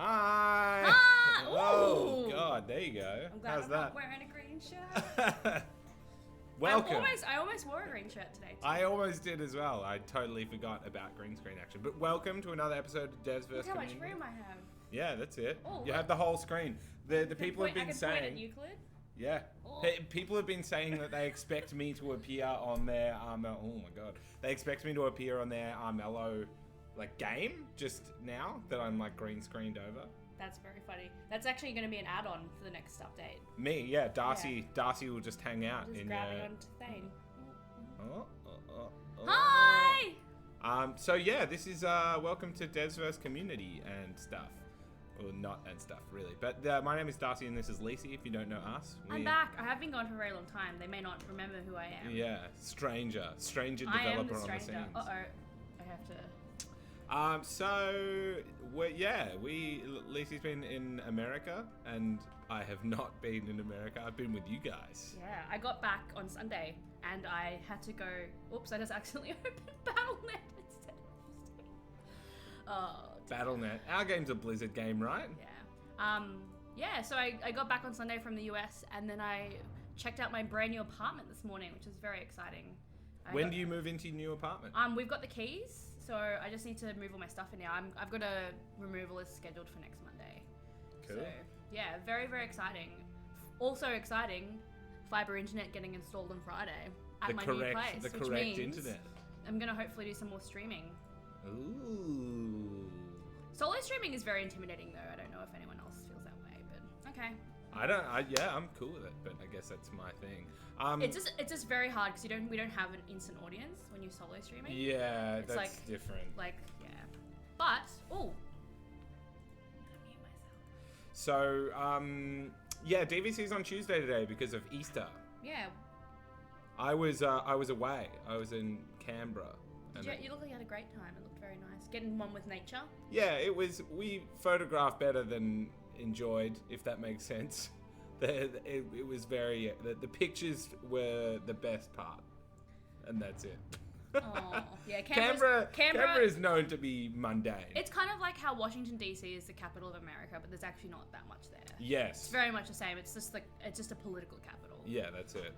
Hi! Hi! Oh, Ooh. God, there you go. I'm glad How's I'm that? not wearing a green shirt. Welcome. I almost wore a green shirt today too. I almost did as well. I totally forgot about green screen action. But welcome to another episode of Devs Look vs. how much Community. room I have. Yeah, that's it. Oh, you look. have the whole screen. The people have I been can point at saying... Euclid. Yeah. Oh. People have been saying that they expect me to appear on their oh my god. They expect me to appear on their Armello game just now that I'm green screened over. That's very funny. That's actually going to be an add-on for the next update. Me, yeah, Darcy will just hang out Just in grabbing onto Thane. Oh. Hi! So yeah, this is welcome to Devs vs Community and stuff. Well, not and stuff, really. But my name is Darcy and this is Lacey, if you don't know us. I'm back. I have been gone for a very long time. They may not remember who I am. Yeah, stranger I am developer the on the stranger. scenes. Uh-oh. I have to... Lacey's been in America and I have not been in America. I've been with you guys. Yeah, I got back on Sunday and I had to go... Oops, I just accidentally opened Battle.net instead of Steam. Oh, Battle.net. Our game's a Blizzard game, right? Yeah, so I got back on Sunday from the US and then I checked out my brand new apartment this morning, which is very exciting. When do you move into your new apartment? We've got the keys, so I just need to move all my stuff in now. I've got a removalist scheduled for next Monday. Cool. So, yeah, very, very exciting. Also exciting, fiber internet getting installed on Friday at my new place. The which correct means internet. I'm going to hopefully do some more streaming. Ooh. Solo streaming is very intimidating though. I don't know if anyone else feels that way, but okay. I'm cool with it, but I guess that's my thing. It's just very hard because we don't have an instant audience when you're solo streaming. Yeah, It's that's different. Yeah. But I'm mute myself. So, DVC's on Tuesday today because of Easter. Yeah. I was away. I was in Canberra. You look like you had a great time. It looked very nice. Getting one with nature. Yeah, it was. We photographed better than enjoyed, if that makes sense. It was very. The pictures were the best part, and that's it. Oh, yeah. Canberra is known to be mundane. It's kind of like how Washington DC is the capital of America, but there's actually not that much there. Yes. It's very much the same. It's just a political capital. Yeah, that's it.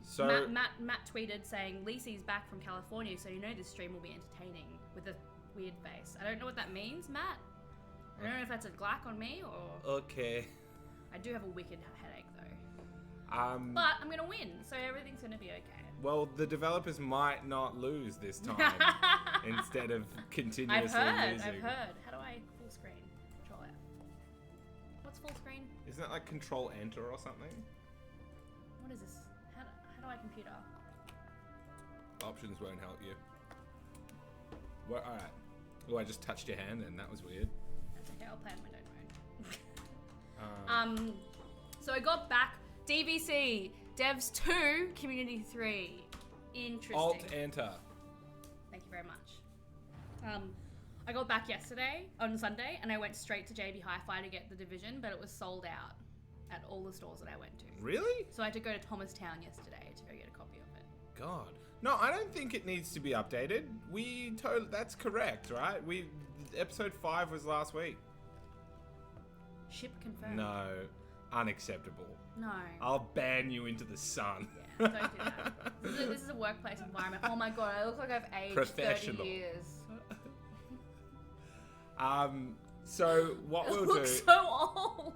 So Matt tweeted saying Lacey's back from California, so you know this stream will be entertaining with a weird face. I don't know what that means, Matt. I don't know if that's a glack on me or... Okay. I do have a wicked headache though. But I'm gonna win, so everything's gonna be okay. Well, the developers might not lose this time instead of continuously losing. I've heard. How do I full screen? Control F. What's full screen? Isn't that like Control Enter or something? What is this? How do I computer? Options won't help you. Well, alright. Oh, I just touched your hand then. That was weird. That's okay, I'll play on my own mode. So I got back DVC, Devs 2, Community 3. Interesting. Alt-Enter. Thank you very much. I got back yesterday, on Sunday, and I went straight to JB Hi-Fi to get the Division, but it was sold out at all the stores that I went to. Really? So I had to go to Thomastown yesterday to go get a copy of it. God. No, I don't think it needs to be updated. That's correct, right? Episode 5 was last week. Ship confirmed. No. Unacceptable. No. I'll ban you into the sun. Yeah, don't do that. This is a workplace environment. Oh my god, I look like I've aged Professional. 30 years. So what we'll look do... so old.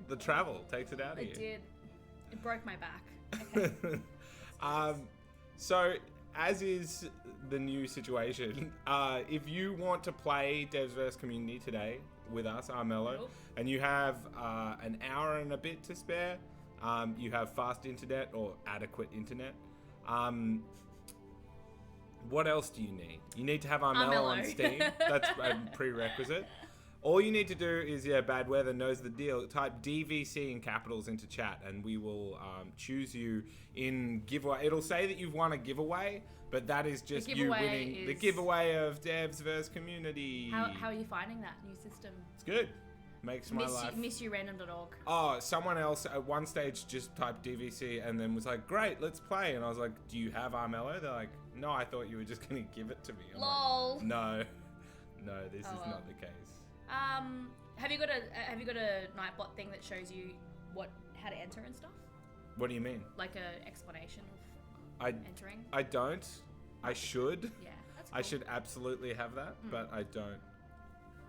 The travel takes it out of you. It did. It broke my back. Okay. So, as is the new situation, if you want to play Devs vs Community today with us, Armello, Nope. and you have an hour and a bit to spare, you have fast internet or adequate internet, what else do you need? You need to have Armello on Steam. That's a prerequisite. All you need to do is, bad weather knows the deal. Type DVC in capitals into chat and we will choose you in giveaway. It'll say that you've won a giveaway, but that is just you winning the giveaway of Devs vs Community. How are you finding that new system? It's good. Makes my life... MissYouRandom.org. Oh, someone else at one stage just typed DVC and then was like, great, let's play. And I was like, do you have Armello? They're like, no, I thought you were just going to give it to me. I'm LOL. like, no, this is well. not the case. Have you got a Nightbot thing that shows you how to enter and stuff? What do you mean? Like a explanation of entering? I don't. I should. Yeah, that's cool. I should absolutely have that, but I don't.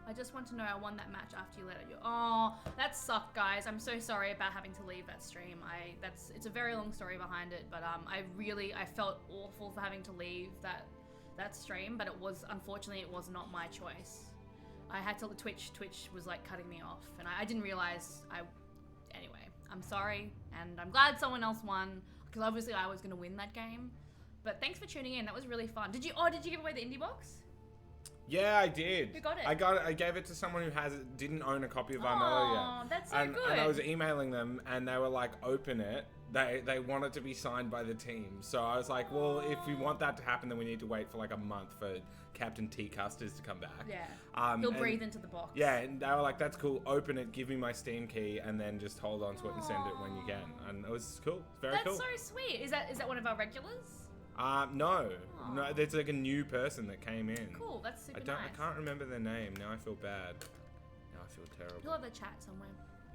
I just want to know I won that match after you let it. Oh, that sucked, guys. I'm so sorry about having to leave that stream. It's a very long story behind it, but I felt awful for having to leave that stream, but unfortunately it was not my choice. I had to Twitch was like cutting me off, and I didn't realize anyway, I'm sorry, and I'm glad someone else won, because obviously I was going to win that game. But thanks for tuning in. That was really fun. Did you give away the indie box? Yeah, I did. Who got it? I gave it to someone who didn't own a copy of Armello yet. Oh, that's so good. And I was emailing them, and they were like, open it. They want it to be signed by the team. So I was like, well, if we want that to happen, then we need to wait for like a month for Captain T Custers to come back. Yeah. He'll breathe into the box. Yeah, and they were like, that's cool. Open it, give me my Steam key, and then just hold on to it and send it when you can. And it was cool. Very cool. That's so sweet. Is that one of our regulars? No. No, there's like a new person that came in. Cool, that's super nice. I can't remember their name. Now I feel bad. Now I feel terrible. You'll have the chat somewhere.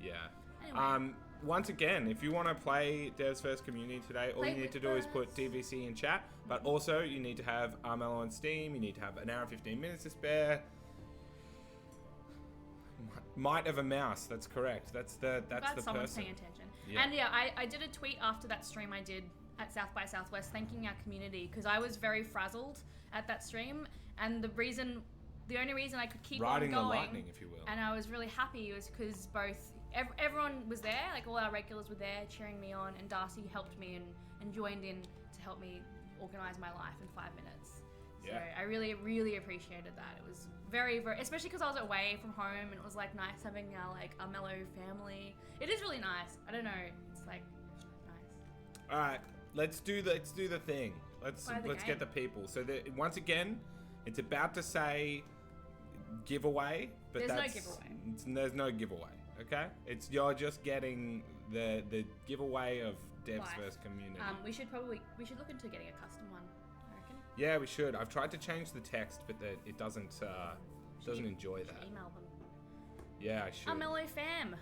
Yeah. Anyway. Once again, if you want to play Devs First Community today, all you need to do is put DVC in chat, but also you need to have Armello on Steam, you need to have an hour and 15 minutes to spare. Might of a mouse, that's correct. That's the someone's person. paying attention. Yeah. And yeah, I did a tweet after that stream I did at South by Southwest thanking our community, because I was very frazzled at that stream, and the only reason I could keep riding on going, the lightning, if you will, and I was really happy was because everyone was there, like all our regulars were there cheering me on, and Darcy helped me and joined in to help me organize my life in 5 minutes. So yeah. I really, really appreciated that. It was very, very, especially because I was away from home, and it was like nice having our mellow family. It is really nice. I don't know. It's like nice. All right, let's do the thing. Let's get the people. So once again, it's about to say giveaway, but there's no giveaway. Okay, you're just getting the giveaway of Devs First Community. We should look into getting a custom one, I reckon. Yeah, we should. I've tried to change the text, but it doesn't enjoy that. Email them. Yeah, I should. Armello fam,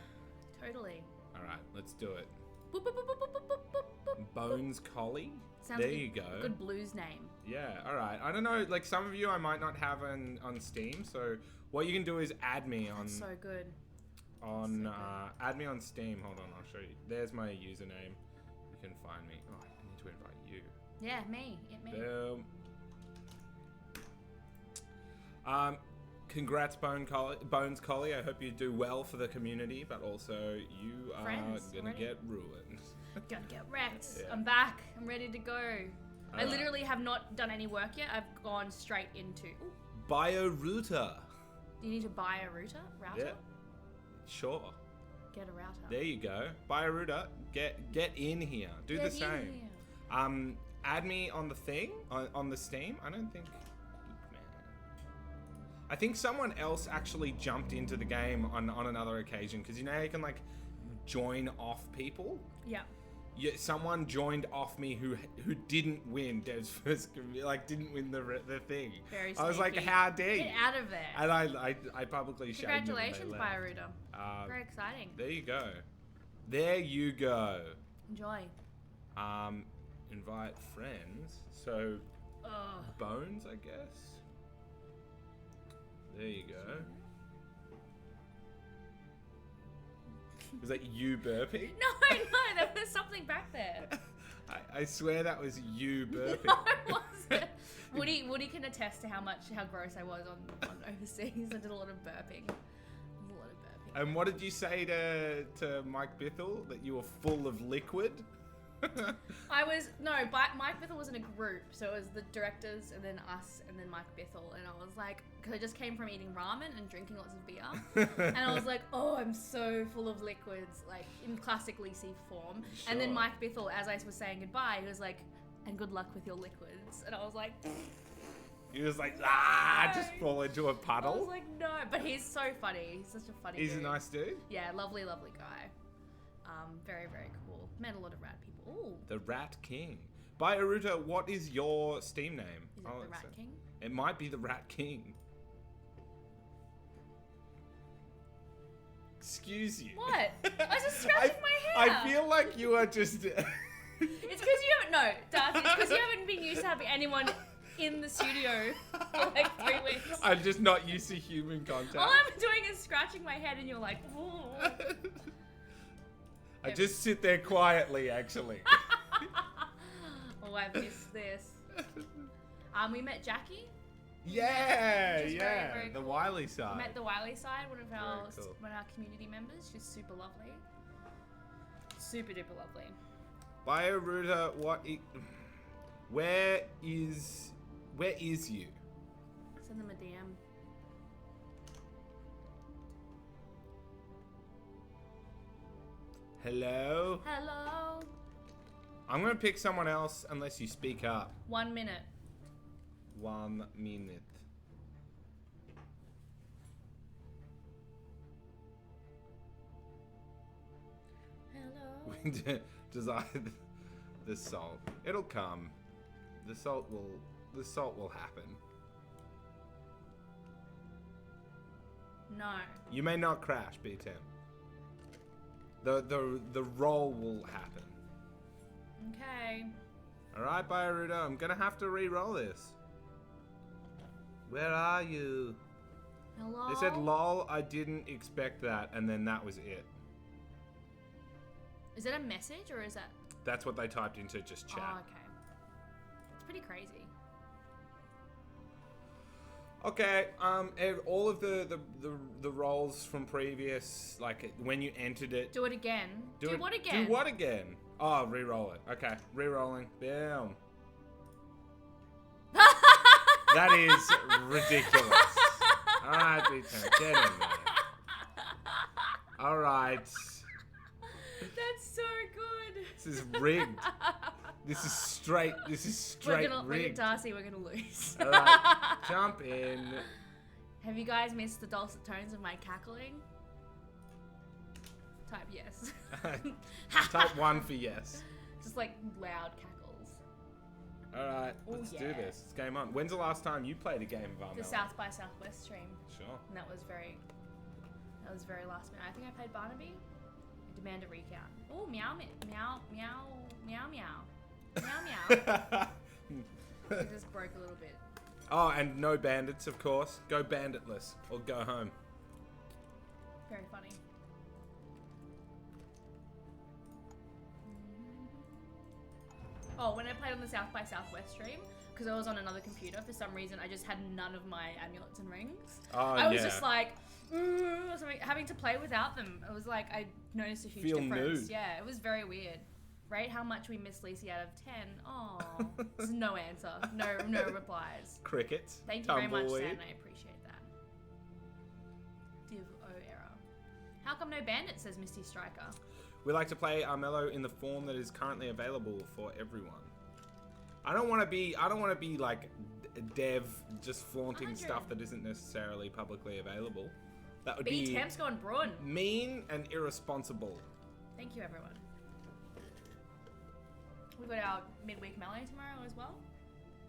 totally. All right, let's do it. Boop, boop, boop, boop, boop, boop, boop, boop. Bones Collie. Sounds there like you go. Good blues name. Yeah. All right. I don't know. Like some of you, I might not have on Steam. So what you can do is add me on. That's so good. Add me on Steam. Hold on, I'll show you. There's my username. You can find me. Oh, I need to invite you. Yeah, me. Boom. Congrats, Bones Collie. I hope you do well for the community, but also you are gonna get ruined. Gonna get wrecked. Yeah. I'm back. I'm ready to go. I literally have not done any work yet. I've gone straight into. Ooh. Buy a router. Do you need to buy a router? Yeah. Sure. Get a router. There you go. Buy a router. Get in here. Do the same. Add me on the thing on the Steam. I don't think. I think someone else actually jumped into the game on another occasion, because you know you can like join off people. Yeah. Yeah, someone joined off me who didn't win Dev's First, like didn't win the thing. Very sneaky. I was like, how dare you? Get out of there. And I publicly shamed them. Congratulations, Bioruda. Very exciting. There you go. There you go. Enjoy. Invite friends. So Bones, I guess. There you go. Was that you burping? No, there was something back there. I swear that was you burping. No, it wasn't. Woody can attest to how gross I was on overseas. I did a lot of burping. And what did you say to Mike Bithell? That you were full of liquid? Mike Bithell was in a group, so it was the directors and then us and then Mike Bithell, and I was like, because I just came from eating ramen and drinking lots of beer, and I was like, oh, I'm so full of liquids, like in classic Lisi form. Sure. And then Mike Bithell, as I was saying goodbye, he was like, and good luck with your liquids, and I was like, he was like, just fall into a puddle. I was like, no, but he's so funny. He's such a funny dude. He's a nice dude. Yeah, lovely, lovely guy. Very, very cool. Met a lot of rad people. Ooh. The Rat King. Bioruta, what is your Steam name? Is it the Rat King? It might be the Rat King. Excuse you. What? I was just scratching my hair. I feel like you are just... It's because you haven't... No, Darcy, it's because you haven't been used to having anyone in the studio for like 3 weeks. I'm just not used to human contact. All I'm doing is scratching my head and you're like, ooh. I just sit there quietly, actually. Oh, I missed this. We met Jackie. Yeah, Which is very, very the cool. Wiley side. Met the Wiley side, one of our cool. community members. She's super lovely. Super duper lovely. Bioruta, where is you? Send them a DM. Hello? Hello. I'm gonna pick someone else unless you speak up. 1 minute. 1 minute. Hello. Desire the salt. It'll come. The salt will happen. No. You may not crash, B10. The roll will happen. Okay. Alright, Bioruta, I'm gonna have to re-roll this. Where are you? Hello. They said lol, I didn't expect that, and then that was it. Is that a message or is that? That's what they typed into just chat. Oh, okay. It's pretty crazy. Okay, all of the rolls from previous, like when you entered it. Do it again. Do what again? Do what again? Oh, re-roll it. Okay, re-rolling. Bam. That is ridiculous. All right, B10, get in there. All right. That's so good. This is rigged. This is straight rigged. Darcy, we're gonna lose. All right, jump in. Have you guys missed the dulcet tones of my cackling? Type yes. Type 1 for yes. Just like loud cackles. All right, let's do this. It's game on. When's the last time you played a game of Armello? The South by Southwest stream. Sure. And that was very last minute. I think I played Barnaby. I demand a recount. Oh, meow, meow, meow, meow, meow, meow, meow. It just broke a little bit. Oh, and no bandits, of course. Go banditless or go home. Very funny. Oh, when I played on the South by Southwest stream, because I was on another computer, for some reason I just had none of my amulets and rings. Oh, I was just like, having to play without them. It was like, I noticed a huge difference. Nude. Yeah, it was very weird. Rate how much we miss Lacey out of 10. Oh, there's no answer. No replies. Crickets. Thank you very much, Sam. I appreciate that. Div O error. How come no bandit, says Misty Striker? We like to play Armello in the form that is currently available for everyone. I don't want to be like dev just flaunting 100. stuff that isn't necessarily publicly available. That would be be Temp's going broad. Mean and irresponsible. Thank you, everyone. We've got our midweek melee tomorrow as well.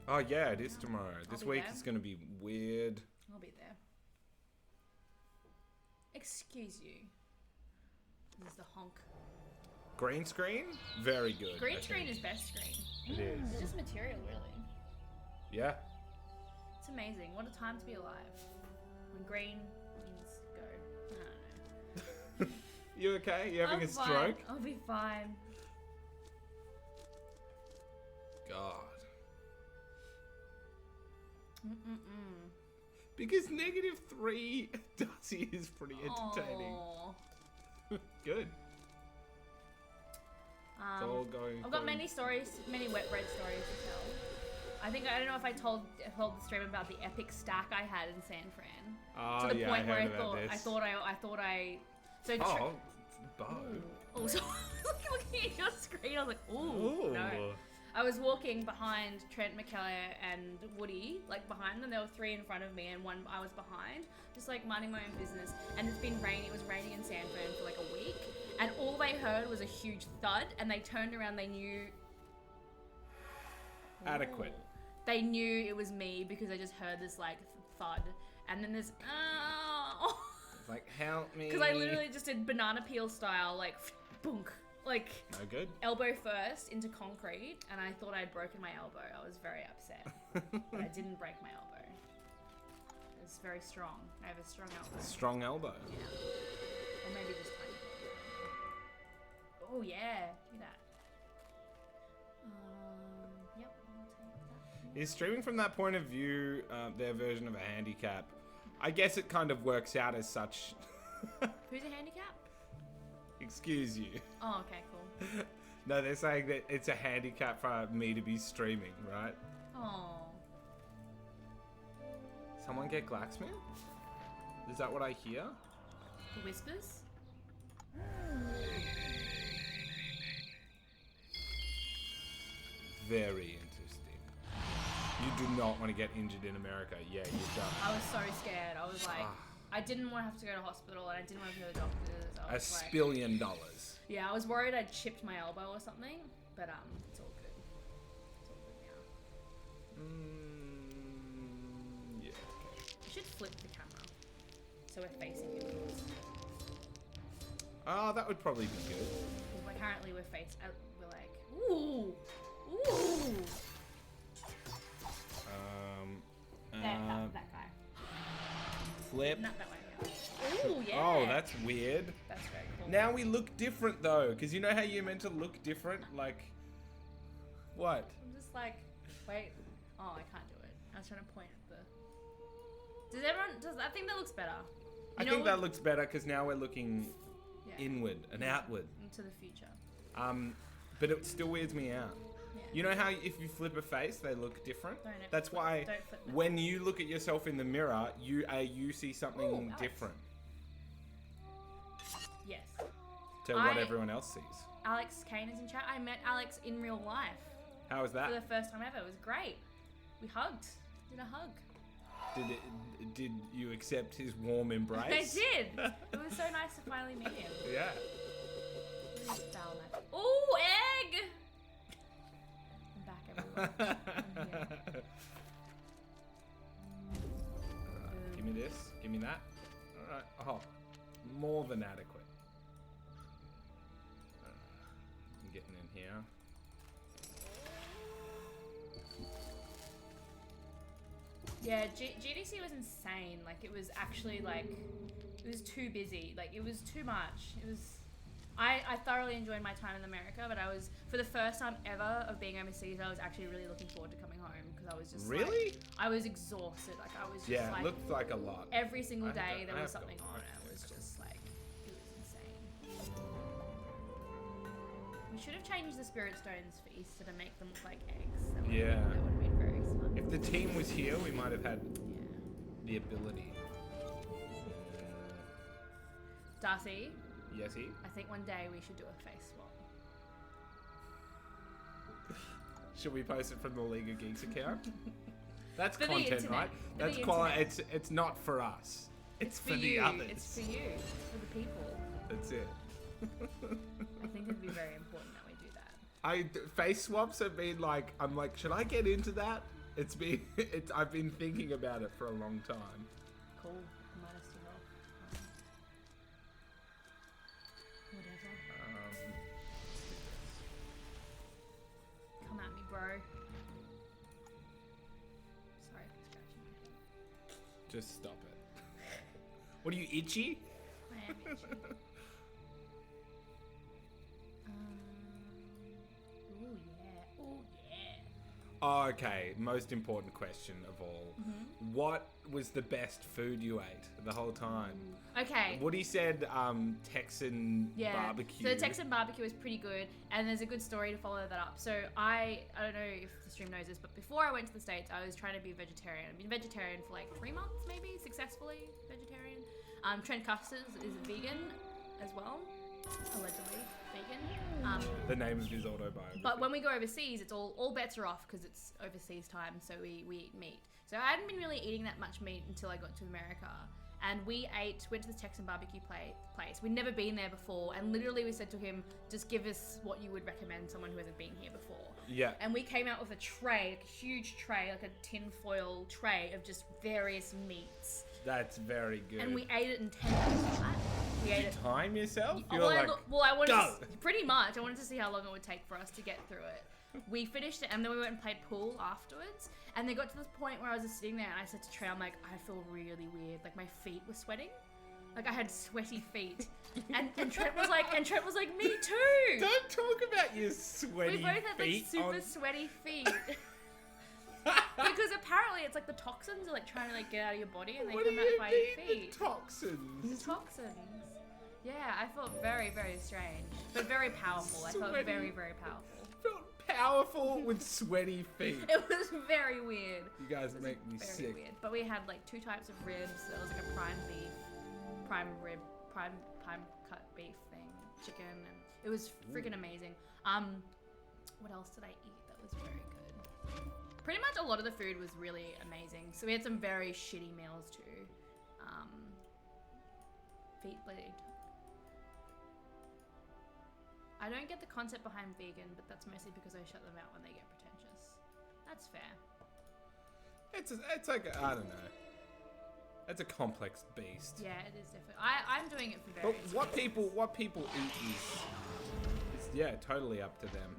Oh yeah, it is tomorrow. This week there. is going to be weird. I'll be there. Excuse you. This is the honk. Green screen? Very good. Green screen is best screen. It is. It's just material, really. Yeah. It's amazing. What a time to be alive. When green means go. I don't know. You okay? You having a stroke? Fine. I'll be fine. God. Mm-mm-mm. Because -3 Darcy is pretty entertaining. Good. It's all going. I've got many stories, many wet bread stories to tell. I don't know if I told the stream about the epic stack I had in San Fran. Oh, to the yeah, point where I thought I. So Bo. Oh, so looking at your screen, I was like, ooh, no. I was walking behind Trent, McKellar, and Woody, like behind them. There were 3 in front of me, and 1 I was behind, just like minding my own business. And it's been raining. It was raining in San Fran for like a week, and all they heard was a huge thud. And they turned around. They knew. Adequate. They knew it was me because I just heard this like thud, and then there's It's like, Help me. Because I literally just did banana peel style, like, boonk. Like, no good. Elbow first into concrete, and I thought I'd broken my elbow. I was very upset. But I didn't break my elbow. It's very strong. I have a strong elbow. Strong elbow. Yeah. Or maybe just tiny. Oh, yeah. Do that. Yep, I'll take that. Is streaming from that point of view their version of a handicap? I guess it kind of works out as such. Who's a handicap? Excuse you. Oh, okay, cool. No, they're saying that it's a handicap for me to be streaming, right? Oh. Someone get Glaxman? Is that what I hear? The whispers? Very interesting. You do not want to get injured in America. Yeah, you're done. I was so scared. I was like, I didn't want to have to go to hospital, and I didn't want to go to the doctors. I was $1 billion. Yeah, I was worried I'd chipped my elbow or something, but it's all good. It's all good now. Yeah. Okay. We should flip the camera so we're facing inwards. Oh, that would probably be good. Because currently we're like, ooh, ooh. That guy. Flip. Not that way. Yeah. Ooh, yeah. Oh, that's weird. That's very cool. Now we look different though, because you know how you're meant to look different? Like, what? I'm just like, wait. Oh, I can't do it. I was trying to point at the... I think that looks better. I think that looks better because now we're looking inward and outward. Into the future. But it still weirds me out. Yeah. You know how if you flip a face, they look different? That's flip, why don't flip my when you look at yourself in the mirror, you see something different Yes. to what everyone else sees. Alex Kane is in chat. I met Alex in real life. How was that? For the first time ever. It was great. We hugged. Did a hug. Did you accept his warm embrace? I did. It was so nice to finally meet him. Yeah. Oh, egg! I'm back, everyone. I'm here. Give me this. Give me that. All right. Oh, more than adequate. I'm getting in here. Yeah, GDC was insane. Like, it was actually, like, it was too busy. Like, it was too much. It was... I thoroughly enjoyed my time in America, but I was, for the first time ever of being overseas, I was actually really looking forward to coming home, because I was just Really? Like, I was exhausted. Like, I was just Yeah, like... it looked like a lot. Every single day there was something on. It was just, like, it was insane. We should have changed the spirit stones for Easter to make them look like eggs. That would have been very smart. If the team was here, we might have had the ability. Darcy? Yesy? I think one day we should do a face swap. Should we post it from the League of Geeks account? That's For the content, internet. right? For That's the quality. It's not for us. It's for the others. It's for you. It's for the people. That's it. I think it'd be very important that we do that. Face swaps have been like, I'm like, should I get into that? I've been thinking about it for a long time. Cool. Minus 2 health. Whatever. Come at me, bro. Sorry for scratching my head. Just stop it. What are you, itchy? I am itchy. Ooh, yeah. Ooh, yeah. Oh, okay, most important question of all. Mm-hmm. What was the best food you ate the whole time? Okay. Woody said Texan barbecue. So the Texan barbecue was pretty good, and there's a good story to follow that up. So I don't know if the stream knows this, but before I went to the States, I was trying to be vegetarian. I've been vegetarian for like 3 months, maybe, successfully vegetarian. Trent Custers is vegan as well, allegedly vegan. The name of his autobiography. But when we go overseas, it's all bets are off because it's overseas time, so we eat meat. So I hadn't been really eating that much meat until I got to America. And we went to the Texan barbecue place. We'd never been there before, and literally we said to him, just give us what you would recommend someone who hasn't been here before. Yeah. And we came out with a tray, like a huge tray, like a tin foil tray of just various meats. That's very good. And we ate it in 10 minutes flat. We ate it. Time yourself? I wanted to, pretty much. I wanted to see how long it would take for us to get through it. We finished it, and then we went and played pool afterwards. And they got to this point where I was just sitting there, and I said to Trey, I'm like, I feel really weird. Like, my feet were sweating. Like, I had sweaty feet. And Trent was like, me too. Don't talk about your sweaty feet. We both had like super sweaty feet. Because apparently it's like the toxins are like trying to like get out of your body, and they come out by your feet. The toxins. The toxins. Yeah, I felt very, very strange, but very powerful. I felt very, very powerful. Felt powerful with sweaty feet. It was very weird. You guys make me sick. Weird. But we had like 2 types of ribs. There was like a prime cut beef thing, chicken, and it was freaking amazing. What else did I eat that was very good? Pretty much a lot of the food was really amazing. So we had some very shitty meals too. Feet bleed. I don't get the concept behind vegan, but that's mostly because I shut them out when they get pretentious. That's fair. It's like I don't know. It's a complex beast. Yeah, it is different. I'm doing it for various But what people eat is yeah, totally up to them.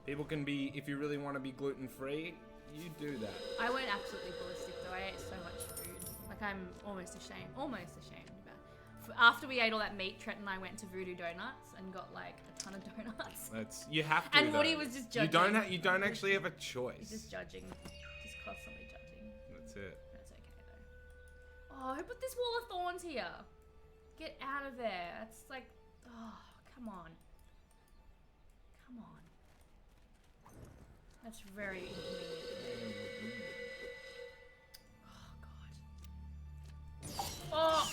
People can be, if you really want to be gluten free, you do that. I went absolutely ballistic though. I ate so much food. Like I'm almost ashamed about it. After we ate all that meat, Trent and I went to Voodoo Donuts and got like a ton of donuts. You have to. And Woody was just judging. You don't actually have a choice. He's just judging, just constantly judging. That's it. That's okay though. Oh, who put this wall of thorns here? Get out of there. That's like, oh, come on. That's very inconvenient. Oh god. Oh.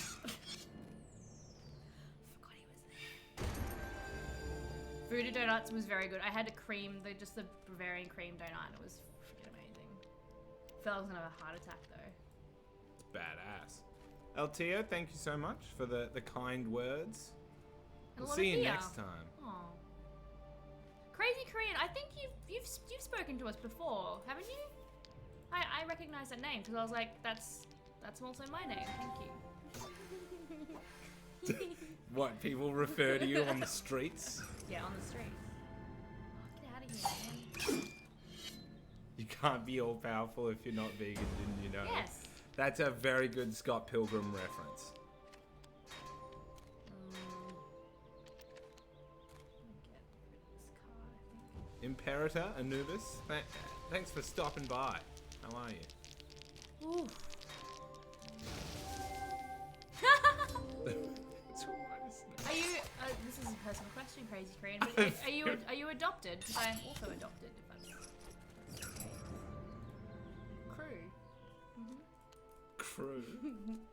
Voodoo Donuts was very good. I had a cream, just the Bavarian cream donut, and it was freaking amazing. Felt I was gonna have a heart attack though. It's badass. Altia, thank you so much for the kind words. And we'll see you next time. Aww. Crazy Korean, I think you've spoken to us before, haven't you? I recognize that name because I was like, that's also my name. Thank you. What, people refer to you on the streets? Yeah, on the streets. Oh, get out of here, man. You can't be all powerful if you're not vegan, didn't you know? Yes. That's a very good Scott Pilgrim reference. Imperator Anubis, thanks for stopping by. How are you? Ooh. Are you? This is a personal question, Crazy Korean. But are you adopted? Because I am also adopted. If I'm crew. Crew.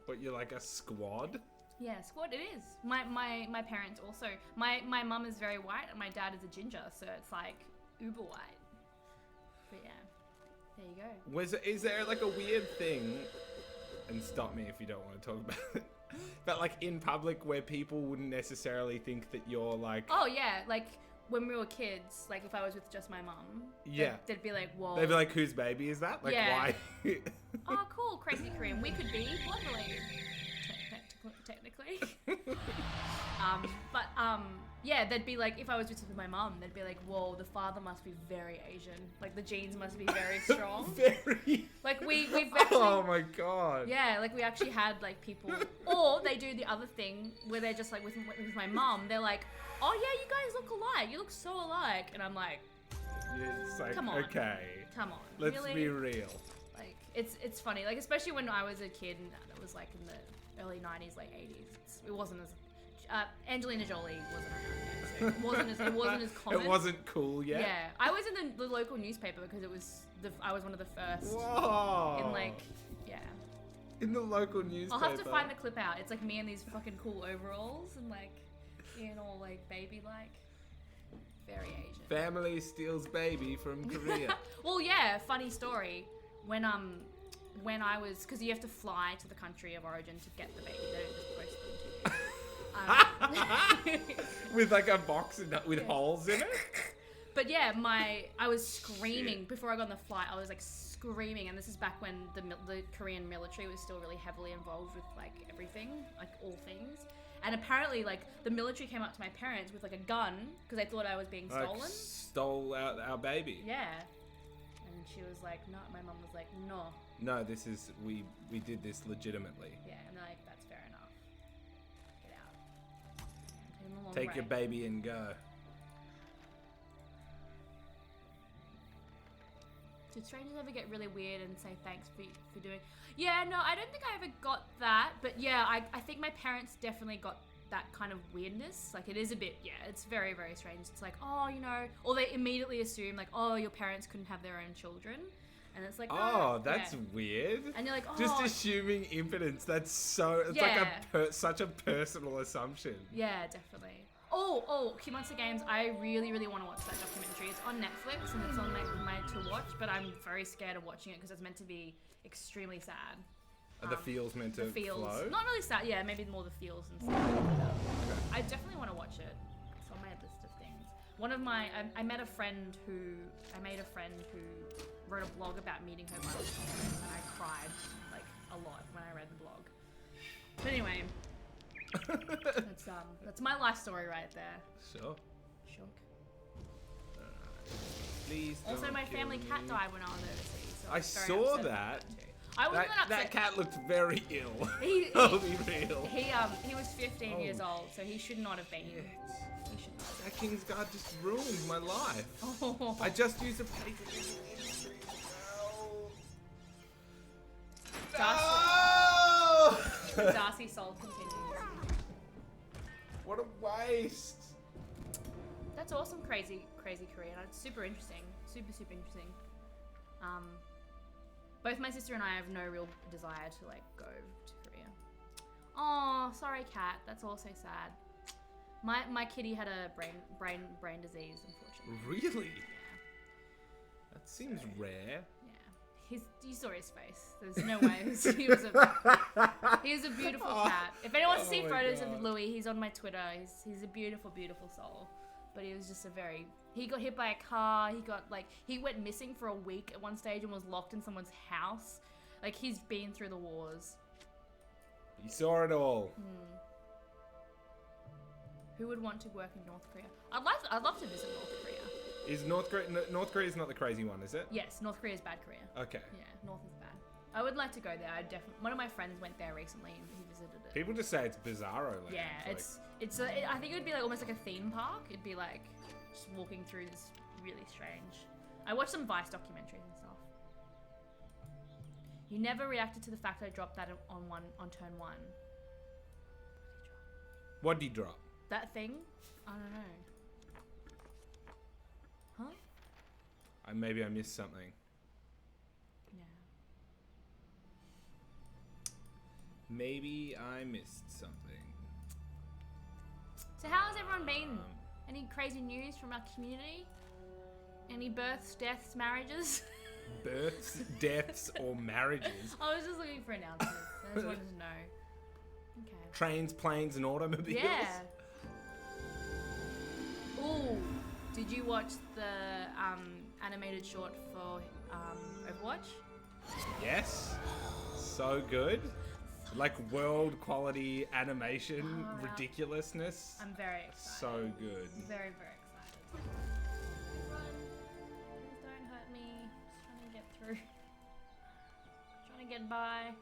What, you're like a squad? Yeah, squad. It is. My parents also. My mum is very white and my dad is a ginger, so it's like uber white. But yeah, there you go. Is there like a weird thing? And stop me if you don't want to talk about it. But like in public where people wouldn't necessarily think that you're like... Oh yeah, like when we were kids, like if I was with just my mum, yeah, they'd be like, whoa. They'd be like, whose baby is that? Like, yeah. Why? Oh, cool, Crazy Korean. We could be blood related, technically. Yeah, they'd be like, if I was just with my mum, they'd be like, whoa, the father must be very Asian. Like the genes must be very strong. Very. Like we've actually. Oh my god. Yeah, like we actually had like people, or they do the other thing where they're just like with my mum. They're like, oh yeah, you guys look alike. You look so alike, and I'm like, it's like, come on, okay, come on, let's really? be real. Like it's funny, like especially when I was a kid and it was like in the early 90s, late 80s. It wasn't as Angelina Jolie wasn't around yet, so it wasn't as common. It wasn't cool yet. Yeah, I was in the local newspaper because it was I was one of the first. Whoa. In like, yeah. In the local newspaper. I'll have to find the clip out. It's like me in these fucking cool overalls and like being all like baby like. Very Asian. Family steals baby from Korea. Well, yeah, funny story. When I was, because you have to fly to the country of origin to get the baby. They don't just post them to you. With like a box with holes in it. But yeah, I was screaming before I got on the flight. I was like screaming, and this is back when the Korean military was still really heavily involved with like everything, like all things. And apparently, like, the military came up to my parents with like a gun because they thought I was being stolen. Like, stole our baby. Yeah. And she was like, no. My mum was like, no. No, this is we did this legitimately. Yeah, and they're like, that's fair enough. Get out. Take your baby and go. Did strangers ever get really weird and say thanks for doing? Yeah, no, I don't think I ever got that. But yeah, I think my parents definitely got that kind of weirdness. Like, it is a bit, yeah, it's very, very strange. It's like, oh, you know, or they immediately assume like, oh, your parents couldn't have their own children. And it's like, oh, that's weird. And you're like, oh. Just assuming impotence. That's so, it's like such a personal assumption. Yeah, definitely. Oh, Monster Games. I really, really want to watch that documentary. It's on Netflix and it's on my to watch, but I'm very scared of watching it because it's meant to be extremely sad. Are the feels meant to flow? Not really sad. Yeah, maybe more the feels and stuff. Okay. I definitely want to watch it. It's on my list of things. One of my, I made a friend who wrote a blog about meeting her milestones, and I cried like a lot when I read the blog. But anyway. That's my life story right there. Sure. Shook. Please. Also, my family cat died when I was overseas. So I saw that. I wasn't upset. That cat looked very ill. I'll be real. He was 15 years old, so he should not have been. That King's Guard just ruined my life. Oh. I just used a paper industry. Darcy Soul continues. What a waste. That's awesome, crazy Korea. It's super interesting. Super interesting. Both my sister and I have no real desire to like go to Korea. Oh, sorry, cat. That's also sad. My kitty had a brain disease, unfortunately. Really? Yeah. That seems rare. Yeah. You saw his face. There's no way. He was a beautiful cat. If anyone wants to see photos of Louis, he's on my Twitter. He's a beautiful, beautiful soul. But he was just he got hit by a car. He went missing for a week at one stage and was locked in someone's house. Like, he's been through the wars. You saw it all. Who would want to work in North Korea? I'd love to visit North Korea. Is North Korea's not the crazy one, is it? Yes, North Korea is bad Korea. Okay. Yeah, North is bad. I would like to go there. One of my friends went there recently and he visited it. People just say it's bizarro land. Yeah, I think it would be like almost like a theme park. It'd be like just walking through this really strange. I watched some Vice documentaries and stuff. You never reacted to the fact I dropped that on turn 1. What did he drop? That thing? I don't know. Huh? Maybe I missed something. Yeah. Maybe I missed something. So how has everyone been? Any crazy news from our community? Any births, deaths, marriages? Births, deaths, or marriages? I was just looking for announcements. I just wanted to know. Okay. Trains, planes, and automobiles? Yeah. Ooh, did you watch the animated short for Overwatch? Yes. So good. Like world quality animation, ridiculousness. I'm very excited. So good. Very, very excited. Everyone, please don't hurt me. Just trying to get through. Trying to get by.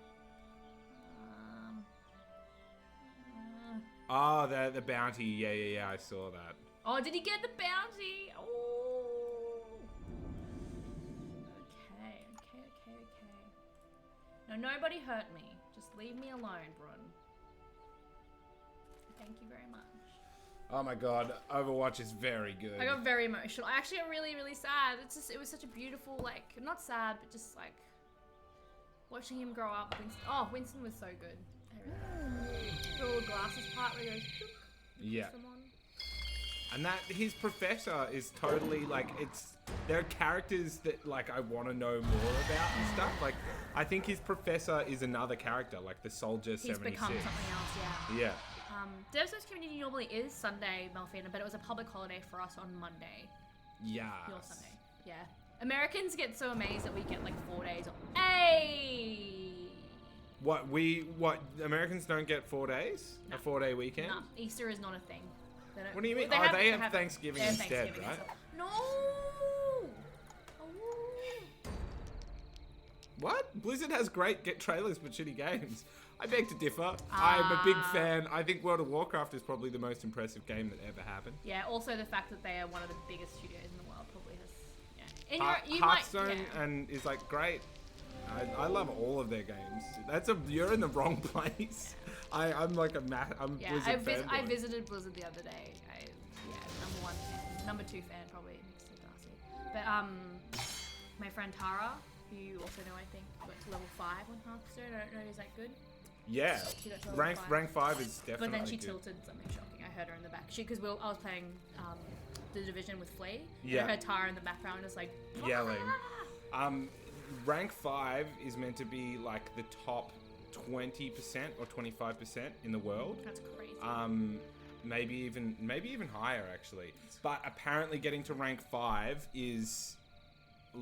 Oh, the bounty. Yeah, I saw that. Oh, did he get the bounty? Oh. Okay. No, nobody hurt me. Just leave me alone, Brun. Thank you very much. Oh my god, Overwatch is very good. I got very emotional. I actually got really, really sad. It was such a beautiful, like, not sad, but just like watching him grow up. Winston was so good. The little glasses part where he goes, yeah. And that his professor is totally like there are characters that like I want to know more about and stuff. Like I think his professor is another character, like the Soldier 76. He's become something else, yeah. Dev Souls Community normally is Sunday, Malfina, but it was a public holiday for us on Monday. Yeah. Your Sunday. Yeah. Americans get so amazed that we get like 4 days. Hey. What Americans don't get 4 days? No. A 4-day weekend? No, Easter is not a thing. What do you mean? They have Thanksgiving instead, right? No. What? Blizzard has great trailers for shitty games. I beg to differ. I'm a big fan. I think World of Warcraft is probably the most impressive game that ever happened. Yeah. Also, the fact that they are one of the biggest studios in the world probably has. Yeah. Hearthstone and is like great. I love all of their games. You're in the wrong place. I'm like Blizzard fanboy. I visited Blizzard the other day. Number 1 fan, number 2 fan probably next to Darcy. But my friend Tara, who you also know, I think, got to level 5 on Hearthstone. I don't know, is that good? Yeah. Rank 5 is definitely. But then she good. tilted something shocking. I heard her in the back. Because I was playing the Division with Flea. Yeah. And I heard Tara in the background just like yelling. Rank 5 is meant to be like the top 20% or 25% in the world. That's crazy. Maybe even higher actually. But apparently getting to rank 5 is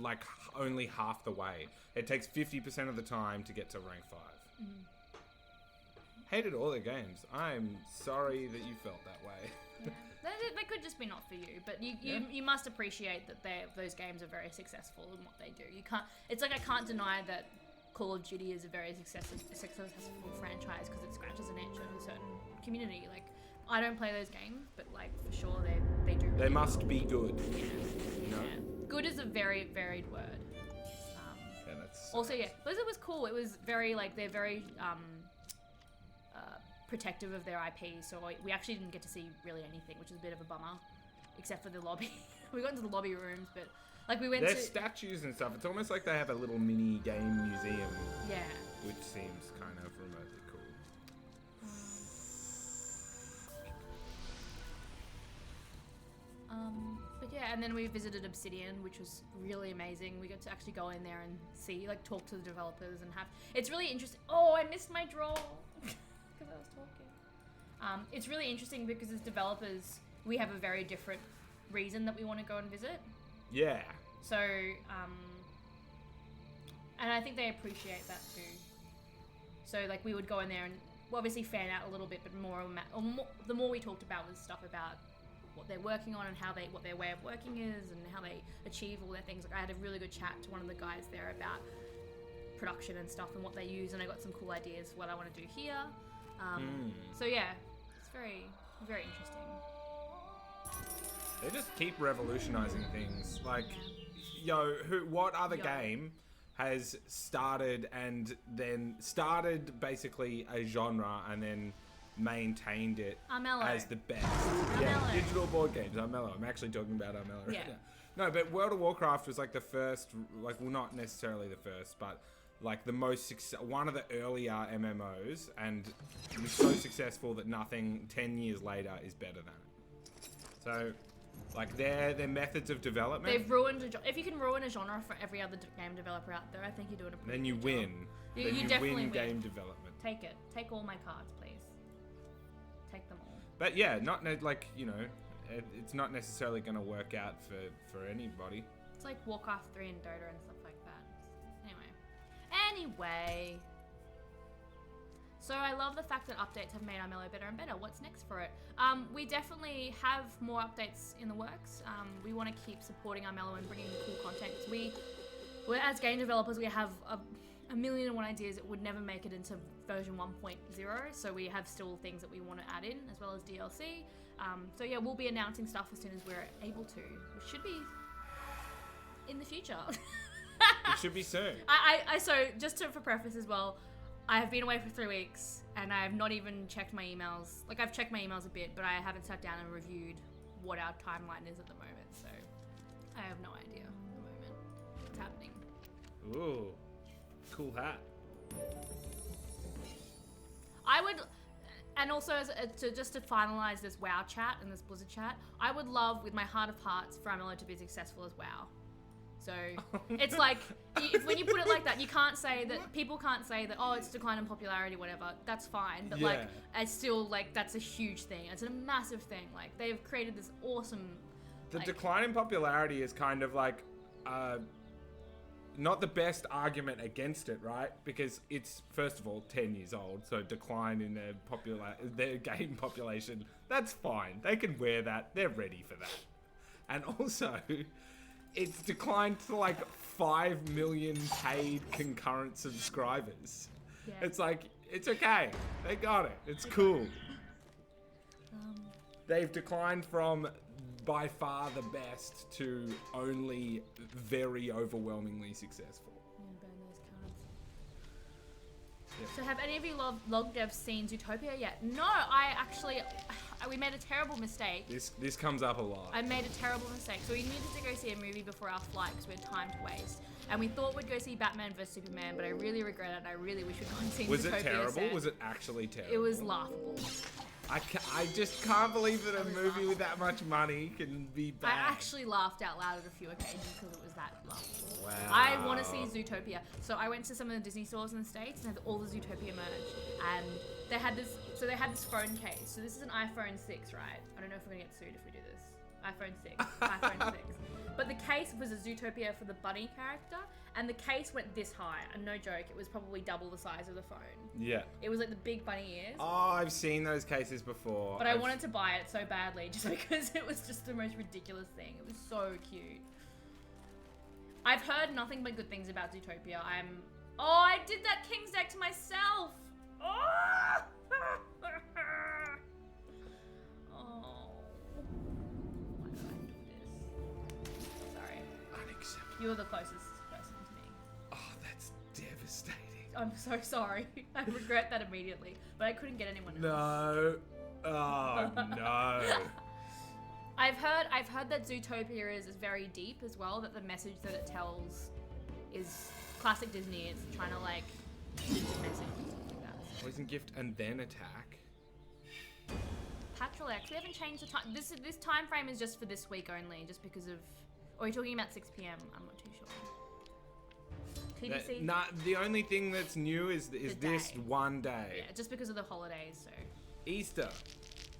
like only half the way. It takes 50% of the time to get to rank 5. Hated all their games. I'm sorry that you felt that way. Yeah. They could just be not for you, but you must appreciate that those games are very successful in what they do. You can't. It's like I can't deny that Call of Duty is a very successful franchise because it scratches an itch on a certain community. Like I don't play those games, but like for sure they do. Really they must be good. Yeah. You know? Yeah. Good is a very varied word. Yeah, that's also, yeah, Blizzard was cool. It was very like they're very protective of their IP, so we actually didn't get to see really anything, which is a bit of a bummer, except for the lobby. We got into the lobby rooms, but like we went There's statues and stuff. It's almost like they have a little mini game museum. Yeah. Which seems kind of remotely cool. But yeah, and then we visited Obsidian, which was really amazing. We got to actually go in there and see, like, talk to the developers and have. It's really interesting. Oh, I missed my draw because I was talking. It's really interesting because as developers, we have a very different reason that we want to go and visit. Yeah. So, and I think they appreciate that too. So, like, we would go in there and obviously fan out a little bit, but the more we talked about was stuff about what they're working on and what their way of working is and how they achieve all their things. Like I had a really good chat to one of the guys there about production and stuff and what they use, and I got some cool ideas for what I want to do here. So yeah, it's very, very interesting. They just keep revolutionizing things. Like, what other game has started basically a genre and then maintained it as the best? Digital board games. Armello. I'm actually talking about Armello right now. No, but World of Warcraft was like the first, like, well, not necessarily the first, but like the most one of the earlier MMOs, and it was so successful that nothing 10 years later is better than it. So, like, their methods of development. They've ruined if you can ruin a genre for every other game developer out there, I think you're doing a pretty then you good win. Job. Then you definitely win game win. development. Take it. Take all my cards, please. Take them all. But yeah, not like, it's not necessarily going to work out for anybody. It's like Warcraft 3 and Dota and stuff like that. Anyway. So I love the fact that updates have made Armello better and better. What's next for it? We definitely have more updates in the works. We want to keep supporting Armello and bringing cool content. We're as game developers, we have a million and one ideas that would never make it into version 1.0. So we have still things that we want to add in, as well as DLC. So yeah, we'll be announcing stuff as soon as we're able to, which should be in the future. It should be soon. So just for preface as well, I have been away for 3 weeks and I have not even checked my emails. Like, I've checked my emails a bit, but I haven't sat down and reviewed what our timeline is at the moment. So I have no idea at the moment what's happening. Ooh, cool hat. I would, and also just to finalize this WoW chat and this Blizzard chat, I would love, with my heart of hearts, for Armello to be as successful as WoW. So it's like, when you put it like that, you can't say that, people can't say that, oh, it's decline in popularity, whatever. That's fine. But like, it's still like, that's a huge thing. It's a massive thing. Like, they've created this awesome. The decline in popularity is kind of like not the best argument against it, right? Because it's, first of all, 10 years old, so decline in their game population. That's fine. They can wear that. They're ready for that. And also, it's declined to like 5 million paid concurrent subscribers. Yeah. It's like, it's okay. They got it. It's cool. They've declined from by far the best to only very overwhelmingly successful. Yeah, burn those cards. Yep. So have any of you log devs seen Zootopia yet? No, we made a terrible mistake. This comes up a lot. I made a terrible mistake. So we needed to go see a movie before our flight because we had time to waste. And we thought we'd go see Batman vs Superman, but I really regret it and I really wish we'd gone and seen Zootopia. Was it terrible? Was it actually terrible? It was laughable. I just can't believe that a movie with that much money can be bad. I actually laughed out loud at a few occasions because it was that laughable. Wow. I want to see Zootopia. So I went to some of the Disney stores in the States and had all the Zootopia merch. And they had this phone case. So this is an iPhone 6, right? I don't know if we're going to get sued if we do this. iPhone 6. iPhone 6. But the case was a Zootopia for the bunny character. And the case went this high. And no joke, it was probably double the size of the phone. Yeah. It was like the big bunny ears. Oh, I've seen those cases before. But I wanted to buy it so badly just because it was just the most ridiculous thing. It was so cute. I've heard nothing but good things about Zootopia. I did that King's deck to myself. Oh! Why did I do this? Sorry. Unacceptable. You're the closest person to me. Oh, that's devastating. I'm so sorry. I regret that immediately. But I couldn't get anyone else. No. Oh, no. I've heard that Zootopia is very deep as well, that the message that it tells is classic Disney. It's trying to like teach a message and stuff like that. Poison gift and then attack. Patrol X, we haven't changed the time. This time frame is just for this week only, just because of... Or are you talking about 6 PM? I'm not too sure. TBC? The only thing that's new is this one day. Yeah, just because of the holidays, so. Easter.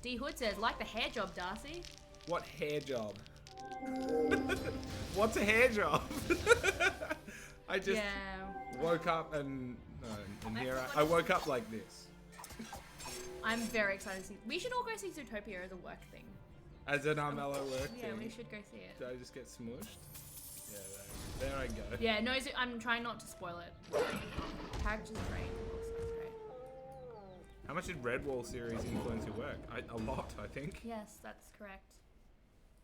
D Hood says, like the hair job, Darcy. What hair job? What's a hair job? I just woke up and I woke up like this. I'm very excited to see. We should all go see Zootopia as a work thing. As an Armello work thing? Yeah, we should go see it. Do I just get smushed? Yeah, there I go. Yeah, no, I'm trying not to spoil it. Characters are great. Great. How much did Redwall series influence your work? A lot, I think. Yes, that's correct.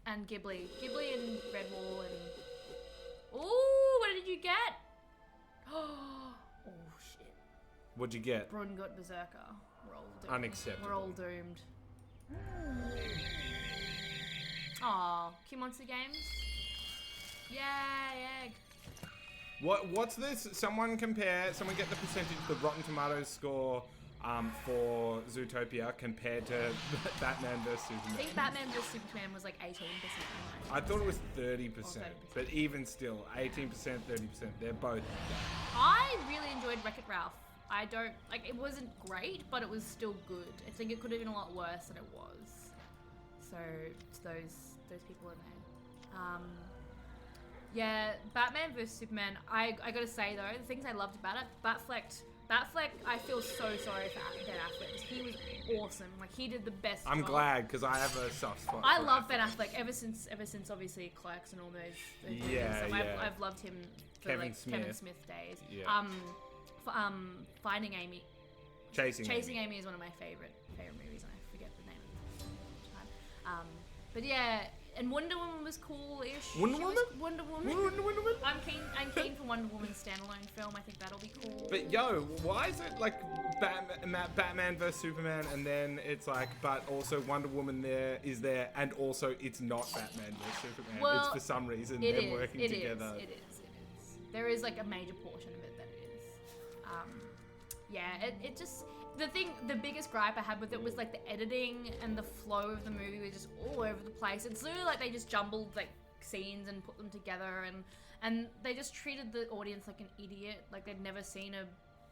And Ghibli. Ghibli and Redwall and... Ooh, what did you get? Oh, shit. What'd you get? Brungut Berserker. We're all doomed. Unacceptable. We're all doomed. Aw, Q Monster Games. Yay, egg. What's this? Someone get the percentage, the Rotten Tomatoes score for Zootopia compared to Batman vs Superman. I think Batman vs Superman was like 18%. I thought it was 30%, but even still, 18%, 30%, they're both. I really enjoyed Wreck-It Ralph. It wasn't great, but it was still good. I think it could have been a lot worse than it was. So, it's those people in there. Yeah, Batman vs Superman, I gotta say though, the things I loved about it, Batfleck, I feel so sorry for Ben Affleck because he was awesome. Like, he did the best I'm job. glad, because I have a soft spot. I love Ben Affleck ever since obviously Clerks and all those yeah, movies. yeah. I've loved him for Kevin Smith days. Yeah. Finding Amy. Chasing Amy is one of my favorite movies, and I forget the name of the time. But yeah, and Wonder Woman was cool-ish. Wonder Woman? I'm keen for Wonder Woman's standalone film. I think that'll be cool. But yo, why is it like Batman vs Superman, and then it's like, but also Wonder Woman is there, and also it's not Batman vs Superman. Well, it's for some reason them working together. It is. There is like a major portion of it that it is. It just... The biggest gripe I had with it was like the editing and the flow of the movie was just all over the place. It's literally like they just jumbled like scenes and put them together, and they just treated the audience like an idiot, like they'd never seen a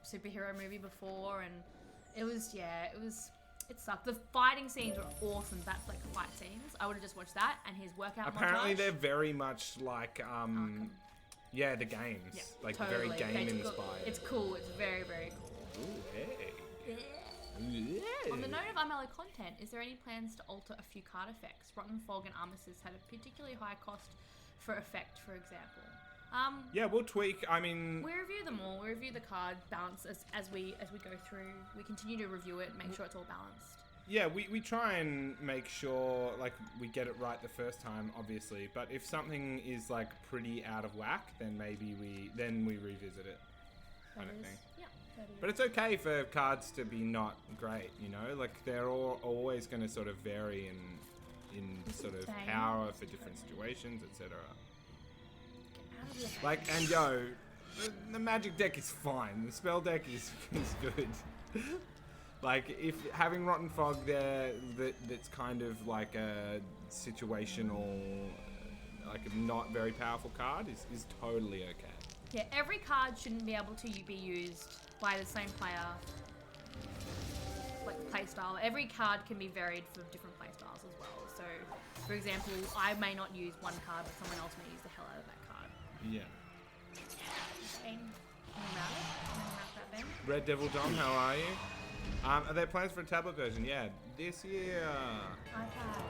superhero movie before, and it was It sucked. The fighting scenes were awesome. That's like fight scenes. I would have just watched that and his workout Apparently montage. they're very much like yeah, the games. Yeah, like totally. very game inspired. It's cool. It's very, very cool. Ooh, hey. Yeah. On the note of Armello content, is there any plans to alter a few card effects? Rotten Fog and Armistice had a particularly high cost for effect, for example. Yeah, we'll tweak. I mean, we review them all. We review the card balance as we go through. We continue to review it, make sure it's all balanced. Yeah, we try and make sure like we get it right the first time, obviously. But if something is like pretty out of whack, then maybe we revisit it, kind of thing. Yeah. But it's okay for cards to be not great, you know. Like they're always going to sort of vary in sort of power for different situations, etc. Like, and yo, the magic deck is fine. The spell deck is good. Like, if having Rotten Fog there, that's kind of like a situational, like a not very powerful card is totally okay. Yeah, every card shouldn't be able to be used by the same player, like playstyle. Every card can be varied for different playstyles as well. So, for example, I may not use one card, but someone else may use the hell out of that card. Yeah. That, Red Devil Dom, how are you? Are there plans for a tablet version? Yeah, this year. iPad.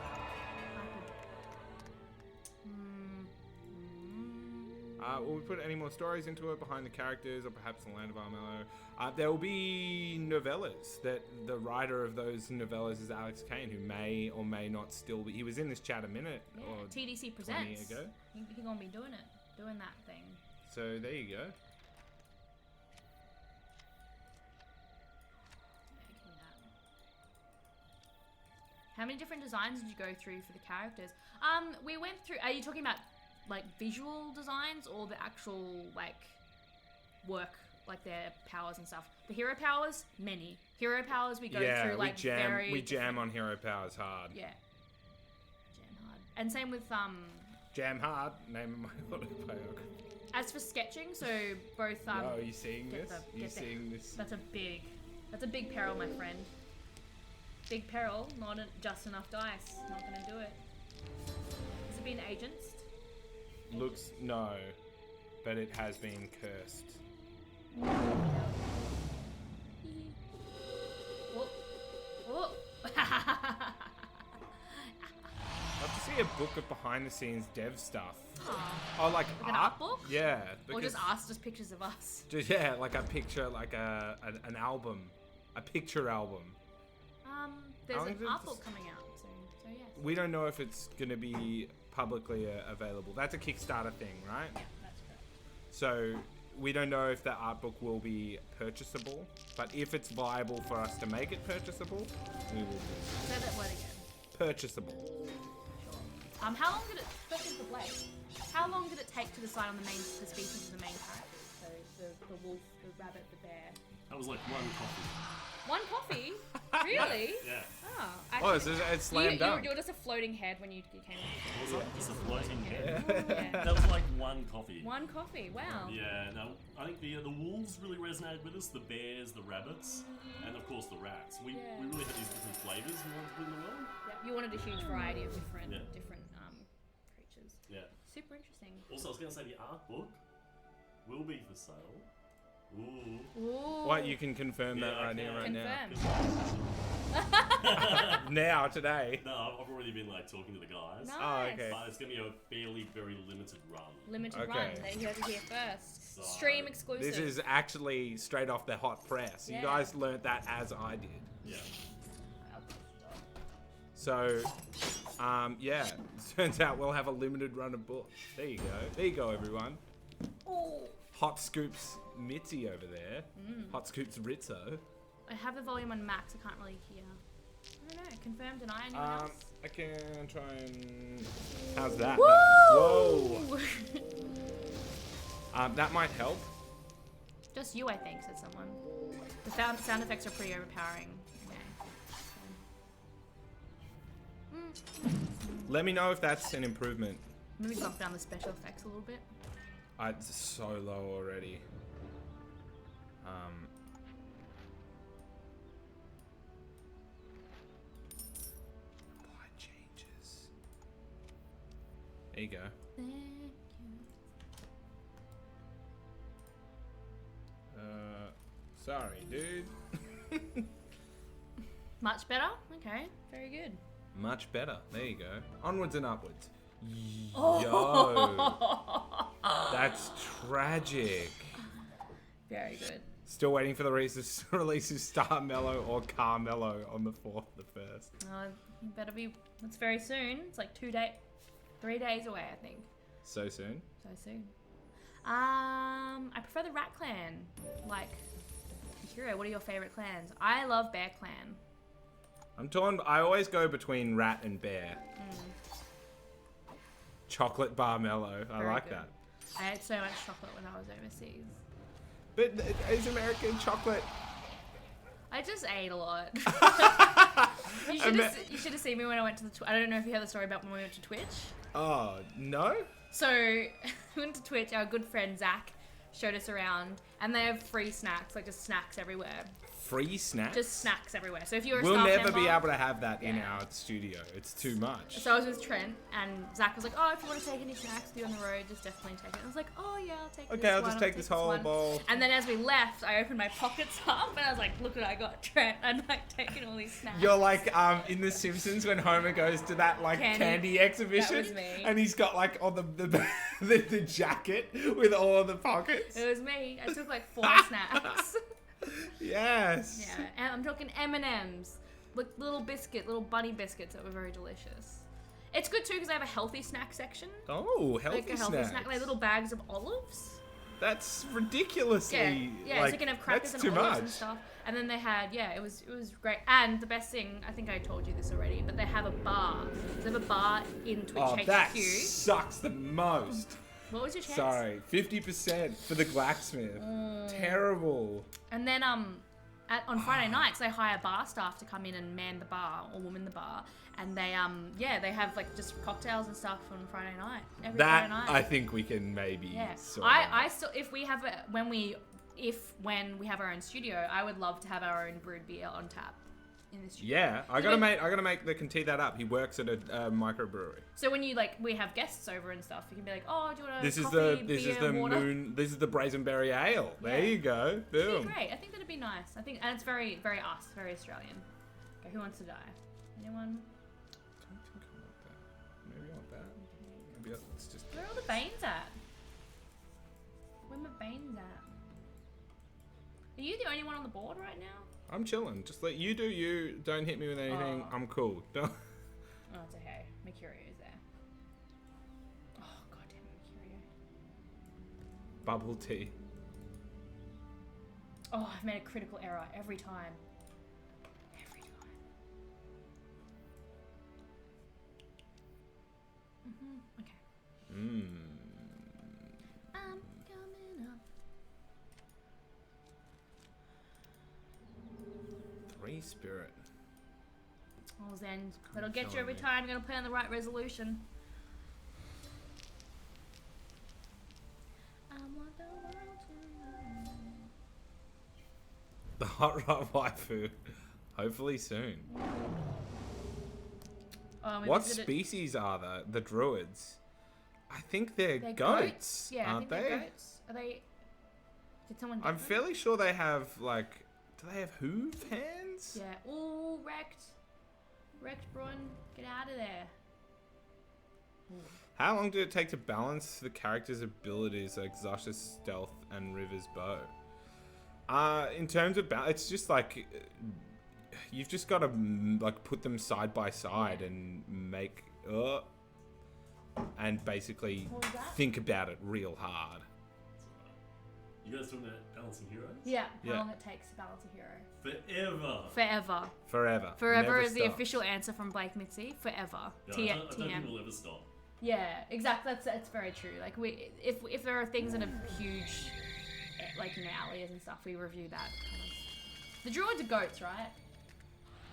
Will we put any more stories into it behind the characters or perhaps the Land of Armello? There will be novellas. That the writer of those novellas is Alex Kane, who may or may not still be. He was in this chat a minute or TDC presents. 20 years ago. He's gonna be doing that thing. So there you go. How many different designs did you go through for the characters? We went through. Are you talking about like visual designs or the actual like work, like their powers and stuff? The hero powers, many hero powers. We go through like we jam on hero powers hard. Yeah, jam hard. And same with Jam hard. Name of my autobiography. As for sketching, so both are you seeing this? Seeing this? That's a big peril, my friend. Big peril, not just enough dice. Not gonna do it. Has it been agents? Looks no, but it has been cursed. Oh. I'd love to see a book of behind-the-scenes dev stuff. Oh, like an art book? Yeah. Or just us, just pictures of us. Yeah, like a picture, like an album, a picture album. There's an art book coming out soon, so yes. We don't know if it's going to be publicly available. That's a Kickstarter thing, right? Yeah, that's correct. So we don't know if that art book will be purchasable, but if it's viable for us to make it purchasable, we will do it. Say that word again. Purchasable. Sure. How long did it, especially the Blade, how long did it take to decide on the species of the main characters? So the wolf, the rabbit, the bear. That was like one coffee. One coffee? Really? Yeah. Oh, Actually, it's slam dunk. You were just a floating head when you came in. Was it just a floating head? Yeah. That was like one coffee. One coffee, wow. Yeah, no, I think the wolves really resonated with us, the bears, the rabbits, and of course the rats. We really had these different flavours we wanted to put in the world. Yeah, you wanted a huge variety of different creatures. Yeah. Super interesting. Also, I was going to say the art book will be for sale. Ooh. What, you can confirm that right now? Now, today. No, I've already been like talking to the guys. Nice. Oh, okay. But it's going to be a fairly, very limited run. Limited run. There you heard it here first. So, Stream exclusive. This is actually straight off the hot press. Yeah. You guys learnt that as I did. Yeah. So, yeah. Turns out we'll have a limited run of books. There you go. There you go, everyone. Oh. Hot Scoops Mitzi over there. Hot Scoops Rizzo. I have the volume on max. I can't really hear. I don't know. Confirm, deny, anyone else? I can try and... How's that? Woo! Whoa! That might help. Just you, I think, said someone. The sound effects are pretty overpowering. Okay. Let me know if that's an improvement. Maybe bump down the special effects a little bit. It's so low already. There you go. Thank you. Sorry, dude. Much better? Okay, very good. Much better. There you go. Onwards and upwards. Oh. Yo. That's tragic. Very good. Still waiting for the release of Star Mellow or Carmelo on the 4th, the 1st. You better be. It's very soon. It's like 3 days away, I think. So soon? So soon. I prefer the Rat Clan. Like, Hero, what are your favorite clans? I love Bear Clan. I'm torn. I always go between Rat and Bear. Chocolate Bar Mellow. I Very like good. that. I had so much chocolate when I was overseas. But is American chocolate? I just ate a lot. You should have seen me when I went to the. I don't know if you heard the story about when we went to Twitch. Oh, no? So we went to Twitch. Our good friend Zach showed us around, and they have free snacks, like just snacks everywhere. Free snacks? Just snacks everywhere. So if you're a We'll staff never member, be able to have that in Yeah. our studio. It's too much. So I was with Trent, and Zach was like, "Oh, if you want to take any snacks with you on the road, just definitely take it." And I was like, "Oh yeah, I'll take this Okay, I'll one, just take this whole one." bowl. And then as we left, I opened my pockets up, and I was like, "Look what I got, Trent!" I'd like taken all these snacks. You're like in The Simpsons when Homer goes to that like candy exhibition, That was me. and he's got like all the jacket with all of the pockets. It was me. I took like 4 snacks. Yes. Yeah, and I'm talking M&Ms, like little bunny biscuits that were very delicious. It's good too because I have a healthy snack section. Oh, healthy Like a healthy snacks. snack, like little bags of olives. That's ridiculously. Yeah, like, so you can have crackers that's and too olives much. and stuff. And then they had, it was great. And the best thing, I think I told you this already, but they have a bar. They have a bar in Twitch Oh, HQ. that sucks the most. What was your chance? Sorry, 50% for the blacksmith. Terrible. And then on Friday nights they hire bar staff to come in and man the bar or woman the bar, and they they have like just cocktails and stuff on Friday night. Every That Friday night. I think we can maybe. Yeah, sort I still if we have when we have our own studio, I would love to have our own brewed beer on tap in the studio. Yeah, I gotta make the can tee that up. He works at a microbrewery. So when you we have guests over and stuff, you can be like, oh, do you want a This is coffee, the beer, water? This is the Brazenberry Ale. There Yeah. you go. It'd Boom. be great. I think that'd be nice. I think, and it's very, very us, very Australian. Okay, who wants to die? Anyone? I don't think I want that. Maybe I want that. Maybe it's just. Where are all the Banes at? Where my Banes at? Are you the only one on the board right now? I'm chilling. Just let you do you. Don't hit me with anything. Oh. I'm cool. Don't. Oh, it's okay. Mercurio is there. Oh, goddamn Mercurio. Bubble tea. Oh, I've made a critical error every time. Every time. Okay. I'm coming up. 3 spirit. Oh, Zen. That'll get you telling every me. time. You're gonna play on the right resolution. I want the world to know. The hot rod waifu. Hopefully soon. Oh, we What visited- species are the druids? I think they're They're goats, Yeah, I aren't think they? they're goats. Are they? Did someone? Get I'm them? fairly sure they have like. Do they have hoof hands? Yeah. Ooh, wrecked. Wrecked, Brun. Get out of there. How long did it take to balance the character's abilities like Zasha's stealth and River's bow? In terms of it's just like you've just got to like put them side by side and make and basically What was that? think about it real hard. You guys talking about balancing heroes? Yeah. How Yeah. long it takes to balance a hero? Forever. Forever. Forever. Forever Never is the stop. official answer from Blake Mitzi. Forever. Yeah, I TM. don't think we'll ever stop. Yeah, exactly. That's very true. Like if there are things that are huge, like in the alleys and stuff, we review that. The druids are goats, right?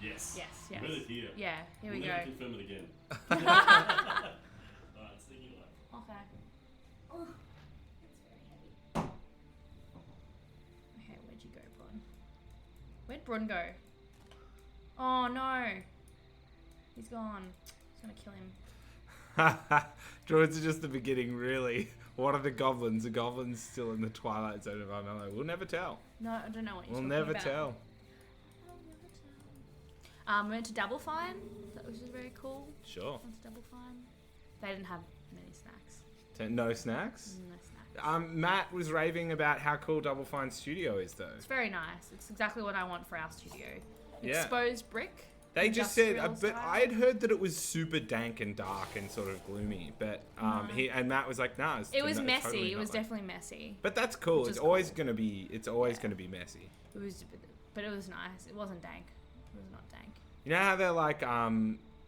Yes. Yes. Yes. You heard it here. Yeah. Here we We'll go. never confirm it again. Okay. Alright, sneaking away. Oh, it's very heavy. Okay, where'd you go, Brun? Where'd Brun go? Oh no. He's gone. He's gonna kill him. Druids are just the beginning, really. What are the goblins? The goblins still in the twilight zone of Armello. We'll never tell. No, I don't know what you're We'll talking never about. tell. We went to Double Fine. That was just very cool. Sure. Went to Double Fine. They didn't have many snacks. No snacks? No snacks. Matt was raving about how cool Double Fine Studio is, though. It's very nice. It's exactly what I want for our studio. Yeah. Exposed brick. They just said, industrial but style. I had heard that it was super dank and dark and sort of gloomy. But Matt was like, nah, It was messy. Totally It was not like-" definitely messy. But that's cool. Which It's is always cool. gonna be. It's always gonna be messy. It was, but it was nice. It wasn't dank. It was not dank. You know how they're like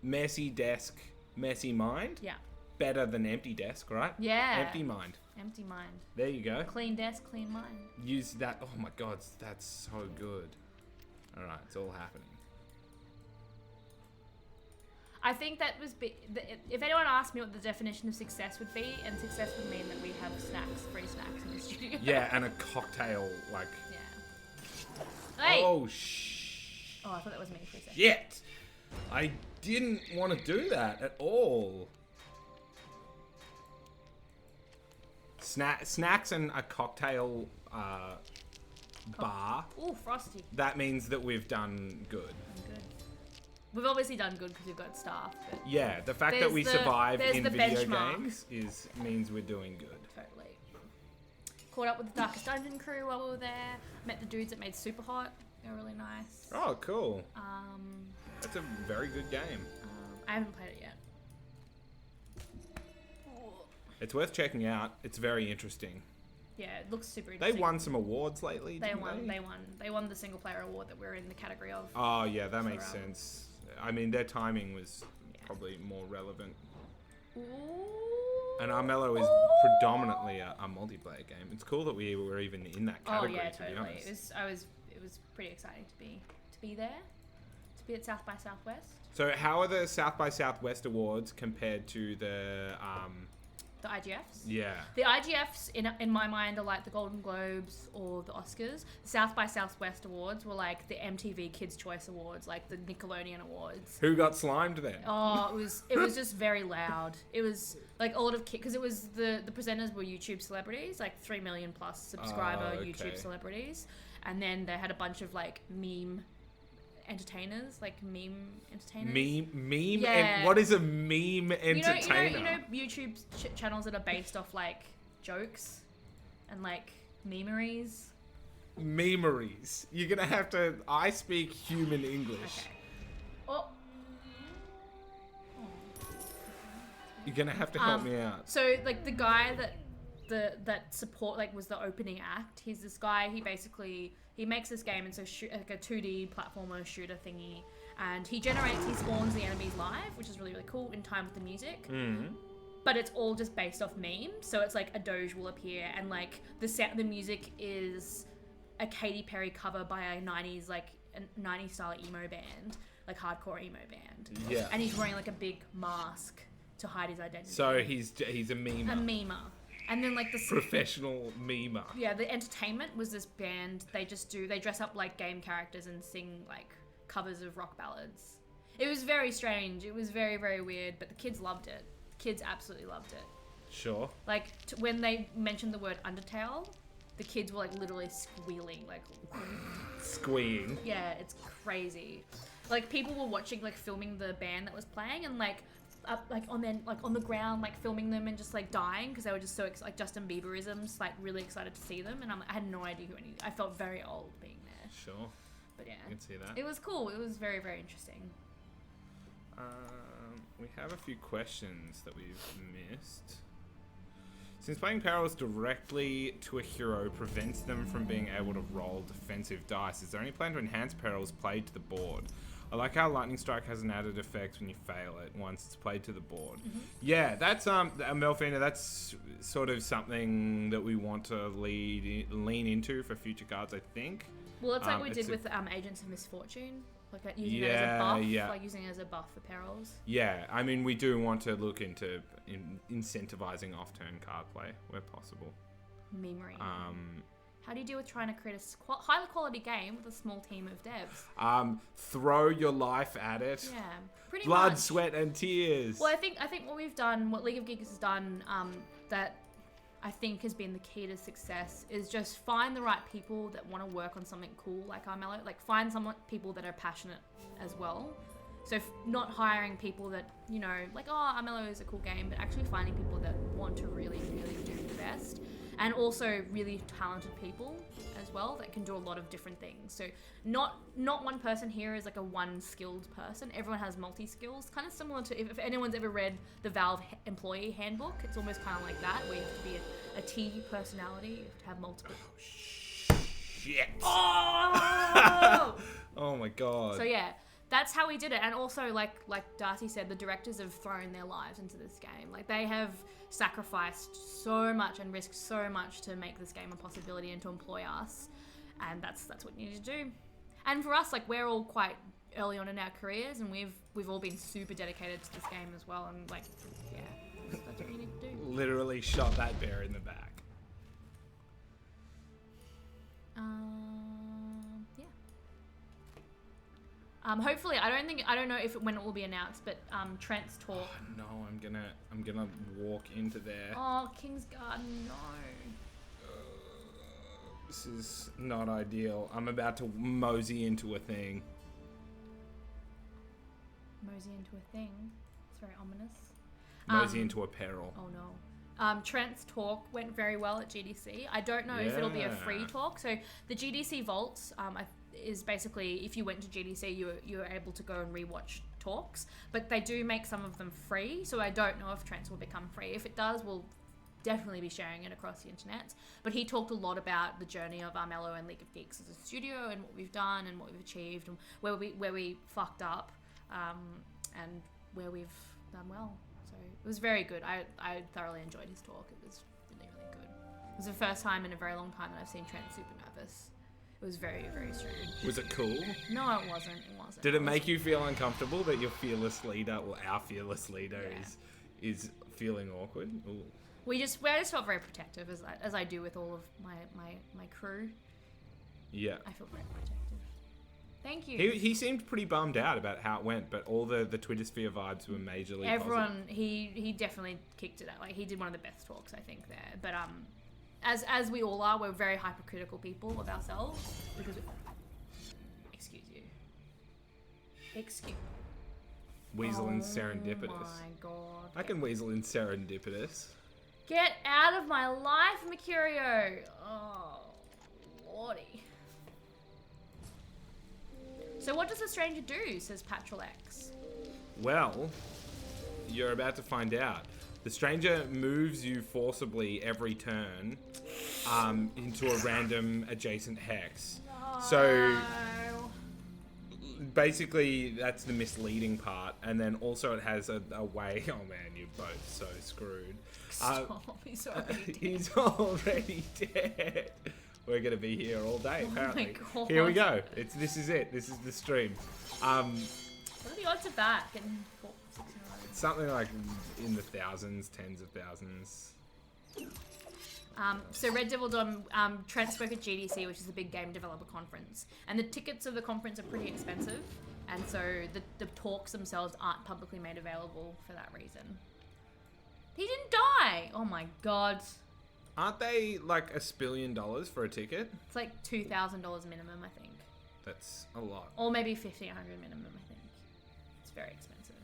messy desk, messy mind. Yeah. Better than empty desk, right? Yeah. Empty mind. Empty mind. There you go. Clean desk, clean mind. Use that. Oh my god, that's so good. All right, it's all happening. I think that was if anyone asked me what the definition of success would be, and success would mean that we have snacks, free snacks in the studio. Yeah, and a cocktail like. Yeah. Hey. Oh shh. Oh, I thought that was me for a second. Shit! I didn't want to do that at all. Snacks and a cocktail bar. Ooh, frosty. That means that we've done good. Good. We've obviously done good because we've got staff. But Yeah, the fact that There's we the- survive there's in the video benchmark. games means we're doing good. totally. Caught up with the Darkest Dungeon crew while we were there. Met the dudes that made Super Hot. They were really nice. Oh, cool. Um, That's a very good game. I haven't played it yet. It's worth checking out. It's very interesting. Yeah, it looks super They interesting. won some awards lately. They didn't won. They? They won the single player award that we're in the category of. Oh yeah, that makes For, sense. I mean, their timing was Yeah. probably more relevant. Ooh. And Armello is predominantly a multiplayer game. It's cool that we were even in that Oh category. yeah, to be totally. honest. It was pretty exciting to be there, to be at South by Southwest. So how are the South by Southwest awards compared to the The IGFs. yeah? The IGFs, in my mind, are like the Golden Globes or the Oscars. The South by Southwest awards were like the MTV Kids' Choice Awards, like the Nickelodeon Awards. Who got slimed then? Oh, it was just very loud. It was like a lot of kids, because it was the presenters were YouTube celebrities, like 3 million plus subscriber Oh, okay. YouTube celebrities, and then they had a bunch of like meme entertainers, like meme entertainers. Meme? Yeah. And what is a meme entertainer? You know YouTube channels that are based off like jokes and like memeries. Memeries. You're gonna have to. I speak human English. Okay. Oh. You're gonna have to help me out. So like the guy that support like was the opening act. He's this guy. He makes this game, and so like a 2D platformer shooter thingy, and he spawns the enemies live, which is really really cool in time with the music. Mm-hmm. But it's all just based off memes. So it's like a Doge will appear, and like the music is a Katy Perry cover by a 90s style emo band, like hardcore emo band. Yeah. And he's wearing like a big mask to hide his identity. So he's a memer. A memer. And then like the Professional memer. yeah, the entertainment was this band. They dress up like game characters and sing like covers of rock ballads. It was very strange. It was very very weird, but the kids loved it. The kids absolutely loved it. Sure. Like when they mentioned the word Undertale, the kids were like literally squealing, like Squeeing. yeah, it's crazy. Like people were watching, like filming the band that was playing, and like up like on the ground, like filming them and just like dying because they were just so like Justin Bieberisms, like really excited to see them, and I had no idea who any. I felt very old being there, Sure. but yeah, I can see that. it was cool. It was very very interesting. We have a few questions that we've missed. Since playing perils directly to a hero prevents them from being able to roll defensive dice, is there any plan to enhance perils played to the board? I like how Lightning Strike has an added effect when you fail it once it's played to the board. Mm-hmm. Yeah, that's Melfina, that's sort of something that we want to lean into for future cards, I think. Well, it's like we it's did a- with Agents of Misfortune, like using it as a buff, like using it as a buff for perils. Yeah, I mean, we do want to look into incentivizing off-turn card play where possible. Memory. How do you deal with trying to create a high quality game with a small team of devs? Throw your life at it. Yeah, pretty Blood, much. sweat, and tears. Well, I think what we've done, what League of Geeks has done, that I think has been the key to success is just find the right people that want to work on something cool like Armello. Like find people that are passionate as well. So not hiring people that, you know, like, oh, Armello is a cool game, but actually finding people that want to really, really do the best. And also really talented people as well that can do a lot of different things. So not one person here is like a one skilled person. Everyone has multi-skills. Kind of similar to if anyone's ever read the Valve employee handbook, it's almost kind of like that, where you have to be a T personality. You have to have multiple. Shit. Oh! Oh my god. So yeah, that's how we did it. And also, like Darcy said, the directors have thrown their lives into this game. Like they have sacrificed so much and risked so much to make this game a possibility and to employ us. And that's what you need to do. And for us, like we're all quite early on in our careers, and we've all been super dedicated to this game as well. And like, yeah, that's what you need to do. Literally shot that bear in the back. Yeah. Hopefully, I don't know when it will be announced, but Trent's talk. No, I'm gonna walk into there. Oh, King's Garden, no. This is not ideal. I'm about to mosey into a thing. Mosey into a thing. It's very ominous. Mosey into a peril. Oh no. Trent's talk went very well at GDC. I don't know if it'll be a free talk. So the GDC Vaults is basically, if you went to GDC, you were able to go and rewatch talks, but they do make some of them free. So I don't know if Trent's will become free. If it does, we'll definitely be sharing it across the internet. But he talked a lot about the journey of Armello and League of Geeks as a studio and what we've done and what we've achieved and where we fucked up, and where we've done well. So it was very good. I thoroughly enjoyed his talk. It was really, really good. It was the first time in a very long time that I've seen Trent super nervous. It was very, very strange. Was it cool? No, it wasn't. It wasn't. Did it make you feel uncomfortable that your fearless leader, or our fearless leader, is feeling awkward? Ooh. I just felt very protective, as I do with all of my crew. Yeah. I feel very protective. Thank you. He seemed pretty bummed out about how it went, but all the Twitter sphere vibes were majorly Everyone, positive. he definitely kicked it out. Like he did one of the best talks I think there. But as we all are, we're very hypercritical people of ourselves because excuse you. Weasel in serendipitous. Oh my god. I can weasel in serendipitous. Get out of my life, Mercurio. Oh, lordy. So what does the stranger do, says Patrol X. Well, you're about to find out. The stranger moves you forcibly every turn into a random adjacent hex. No. So basically that's the misleading part, and then also it has a way. Oh man, you're both so screwed. Stop, he's already dead. He's already dead. We're gonna be here all day apparently. Oh my God. Here we go. This is it. This is the stream. What are the odds of that? Getting 4, 6 in a row? Something like in the thousands, tens of thousands. So Red Devil Dawn, Trent spoke at GDC, which is the big game developer conference, and the tickets of the conference are pretty expensive, and so the talks themselves aren't publicly made available for that reason. He didn't die! Oh my god. Aren't they like $1 billion for a ticket? It's like $2,000 minimum, I think. That's a lot. Or maybe $1,500 minimum, I think. It's very expensive.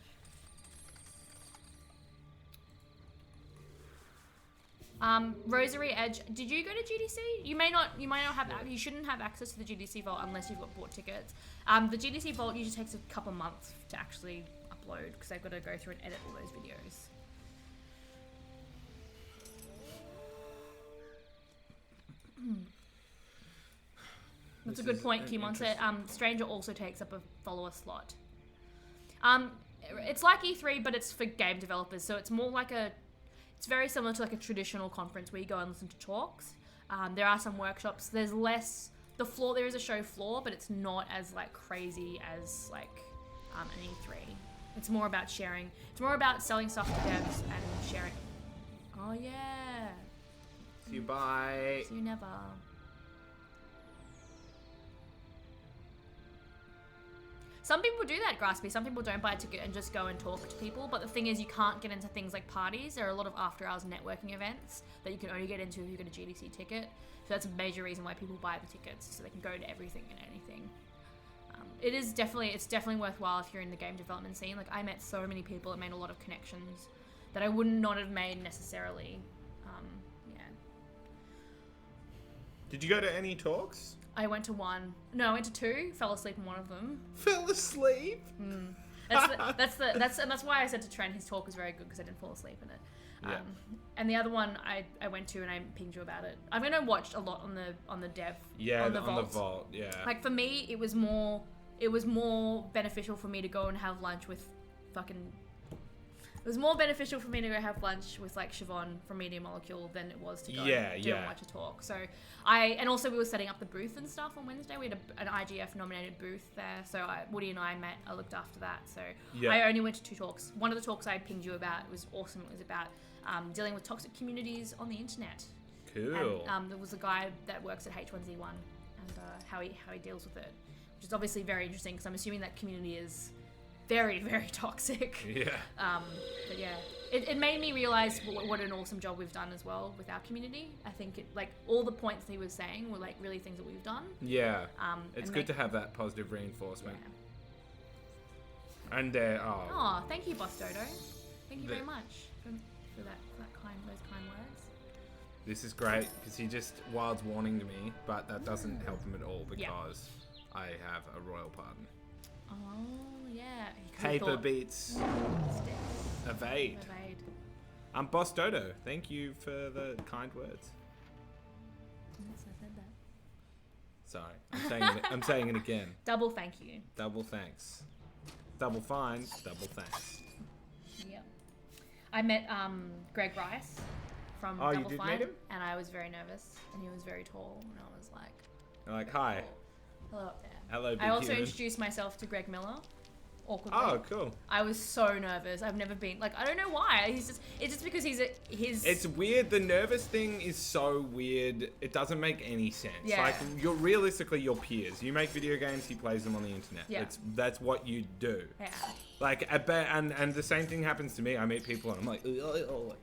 Rosary Edge, did you go to GDC? You might not have. You shouldn't have access to the GDC Vault unless you've got bought tickets. The GDC Vault usually takes a couple months to actually upload because they've got to go through and edit all those videos. That's a good point, Kimon said. Stranger also takes up a follower slot. It's like E3, but it's for game developers, so it's more like it's very similar to like a traditional conference where you go and listen to talks. There are some workshops. There's less there is a show floor, but it's not as like crazy as like an E3. It's more about sharing. It's more about selling stuff to devs and sharing. Oh yeah. See you, bye. See you never. Some people do that, Graspy. Some people don't buy a ticket and just go and talk to people. But the thing is, you can't get into things like parties. There are a lot of after-hours networking events that you can only get into if you get a GDC ticket. So that's a major reason why people buy the tickets, so they can go to everything and anything. It's definitely worthwhile if you're in the game development scene. Like, I met so many people and made a lot of connections that I would not have made necessarily. Yeah. Did you go to any talks? I went to one. No, I went to two. Fell asleep in one of them. Fell asleep? That's why I said to Trent his talk was very good, because I didn't fall asleep in it. Yeah. And the other one I went to and I pinged you about it. I'm gonna watch a lot on the dev. Yeah, on the vault. Yeah. Like, for me, it was more beneficial for me to go and have lunch with It was more beneficial for me to go have lunch with like Siobhan from Media Molecule than it was to go and watch a talk. So and also we were setting up the booth and stuff on Wednesday. We had an IGF nominated booth there. So Woody and I met. I looked after that. So I only went to 2 talks. One of the talks I pinged you about was awesome. It was about dealing with toxic communities on the internet. Cool. And there was a guy that works at H1Z1 and how he deals with it, which is obviously very interesting, because I'm assuming that community is very, very toxic. Yeah. But yeah, it made me realize what an awesome job we've done as well with our community. I think all the points he was saying were like really things that we've done. Yeah. It's good to have that positive reinforcement. Yeah. And thank you, Boss Dodo. Thank you very much for those kind words. This is great, because Wild's warning to me, but that doesn't help him at all, because I have a royal pardon. Oh, yeah. Paper beats evade. Boss Dodo, thank you for the kind words. Yes, I said that. Sorry, I'm saying it again. Double thank you. Double thanks. Double fine, double thanks. Yep. I met Greg Rice from Double you did Fine, meet him? and I was very nervous, and he was very tall, and I was like... You're like, hi. Hello up there. Hello, big I also human. introduced myself to Greg Miller. Awkwardly. Oh, cool. I was so nervous. I've never been I don't know why. It's just because It's weird. The nervous thing is so weird. It doesn't make any sense. Yeah. Like, you're realistically your peers. You make video games. He plays them on the internet. Yeah. That's what you do. Yeah. Like, and the same thing happens to me. I meet people and I'm like,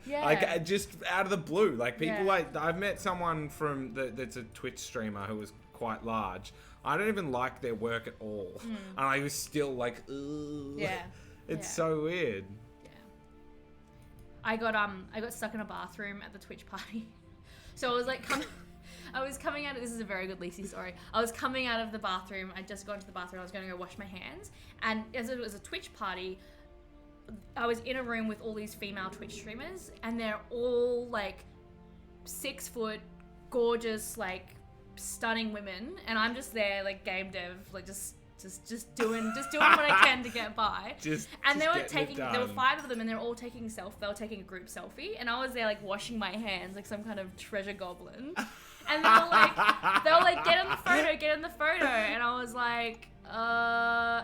yeah. like, just out of the blue. Like, people I've met someone that's a Twitch streamer who was quite large. I don't even like their work at all. And I was still like, ugh. Yeah. It's so weird. Yeah. I got stuck in a bathroom at the Twitch party. So I was like, I was coming out of, this is a very good Lacey story. I was coming out of the bathroom. I'd just gone to the bathroom. I was going to go wash my hands. And as it was a Twitch party, I was in a room with all these female Twitch streamers, and they're all like 6 foot, gorgeous, like stunning women, and I'm just there like game dev, like just doing what I can to get by. And there were 5 of them, and they're all taking they were taking a group selfie, and I was there like washing my hands like some kind of treasure goblin. And they were like, get in the photo, and I was like,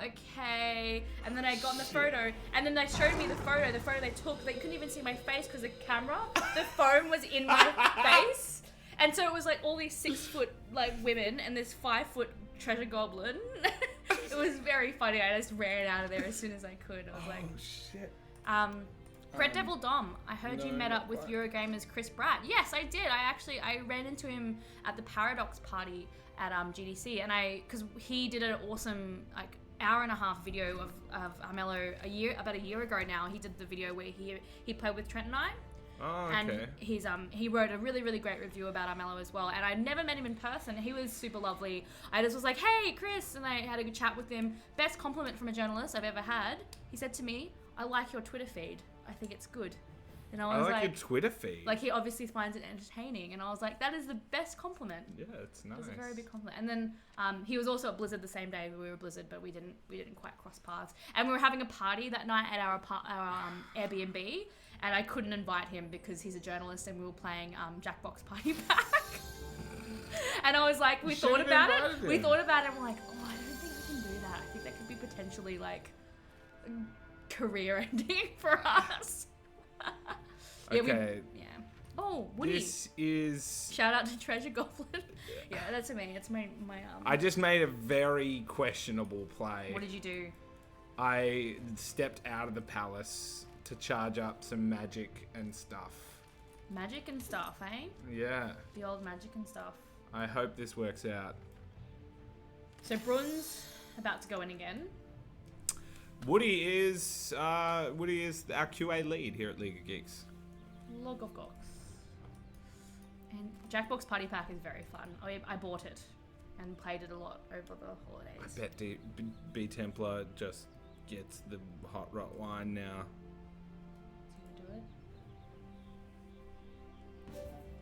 okay. And then I got in the photo, and then they showed me the photo they took. They couldn't even see my face because the phone was in my face. And so it was like all these 6 foot like women and this 5 foot treasure goblin. It was very funny. I just ran out of there as soon as I could. I was like, shit. Red Devil Dom, I heard you met up with Eurogamer's Chris Bratt. Yes, I did. I ran into him at the Paradox party at GDC, and because he did an awesome like hour-and-a-half video of Armello about a year ago now. He did the video where he played with Trent and I. Oh, okay. And he wrote a really, really great review about Armello as well. And I never met him in person. He was super lovely. I just was like, hey, Chris. And I had a good chat with him. Best compliment from a journalist I've ever had. He said to me, I like your Twitter feed. I think it's good. And I was like your Twitter feed. Like, he obviously finds it entertaining. And I was like, that is the best compliment. Yeah, it's nice. It was a very big compliment. And then he was also at Blizzard the same day. We were at Blizzard, but we didn't quite cross paths. And we were having a party that night at our Airbnb. And I couldn't invite him because he's a journalist, and we were playing Jackbox Party Pack. And I was like, we thought about it, and we're like, oh, I don't think I can do that. I think that could be potentially like career ending for us. Okay. Oh, Woody. This is... Shout out to Treasure Goblin. Yeah, that's me. It's my I just made a very questionable play. What did you do? I stepped out of the palace to charge up some magic and stuff. Magic and stuff, eh? Yeah. The old magic and stuff. I hope this works out. So Brun's about to go in again. Woody is our QA lead here at League of Geeks. Log of Gox. And Jackbox Party Pack is very fun. I bought it and played it a lot over the holidays. I bet B Templar just gets the hot rot wine now. Is he gonna do it?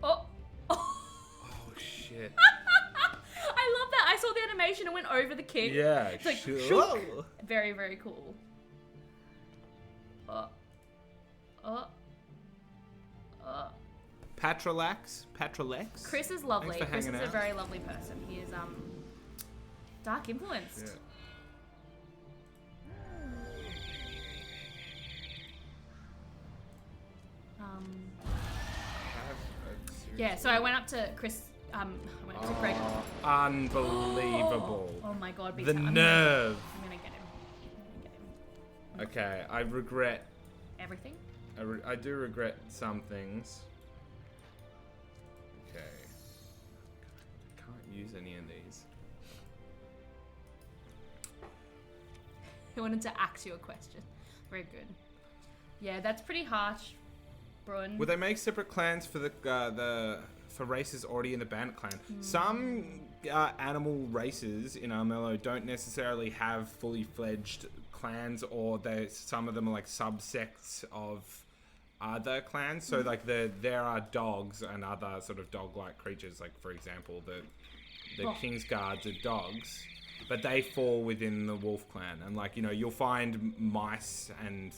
Oh! Oh shit. I love that. I saw the animation and went over the king. Yeah, It's like, sure. shook. Very, very cool. Patrolax? Chris is lovely. Thanks for Chris is hanging a out. very lovely person. He is dark influenced. Yeah. Yeah, so I went up to Chris. I went up to Greg. Unbelievable. Oh my god, The nerve. I'm gonna get him. Okay, I regret. Everything? I do regret some things. Okay. I can't use any of these. I wanted to ask you a question. Very good. Yeah, that's pretty harsh, Brun. Would they make separate clans for for races already in the Bandit clan? Some animal races in Armello don't necessarily have fully fledged clans, or some of them are like subsects of other clans. So like there are dogs and other sort of dog-like creatures. Like for example, the King's Guards are dogs, but they fall within the Wolf clan. And like you'll find mice and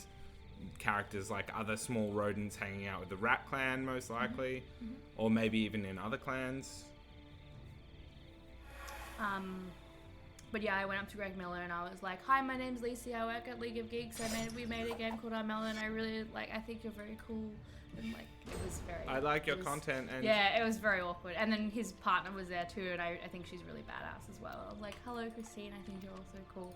characters like other small rodents hanging out with the Rat clan most likely, or maybe even in other clans. But yeah, I went up to Greg Miller and I was like, "Hi, my name's Lacey. I work at League of Geeks. We made a game called Armello, and I really I think you're very cool." And like, it was very. I like your content, and yeah, it was very awkward. And then his partner was there too, and I think she's really badass as well. I was like, "Hello, Christine. I think you're also cool."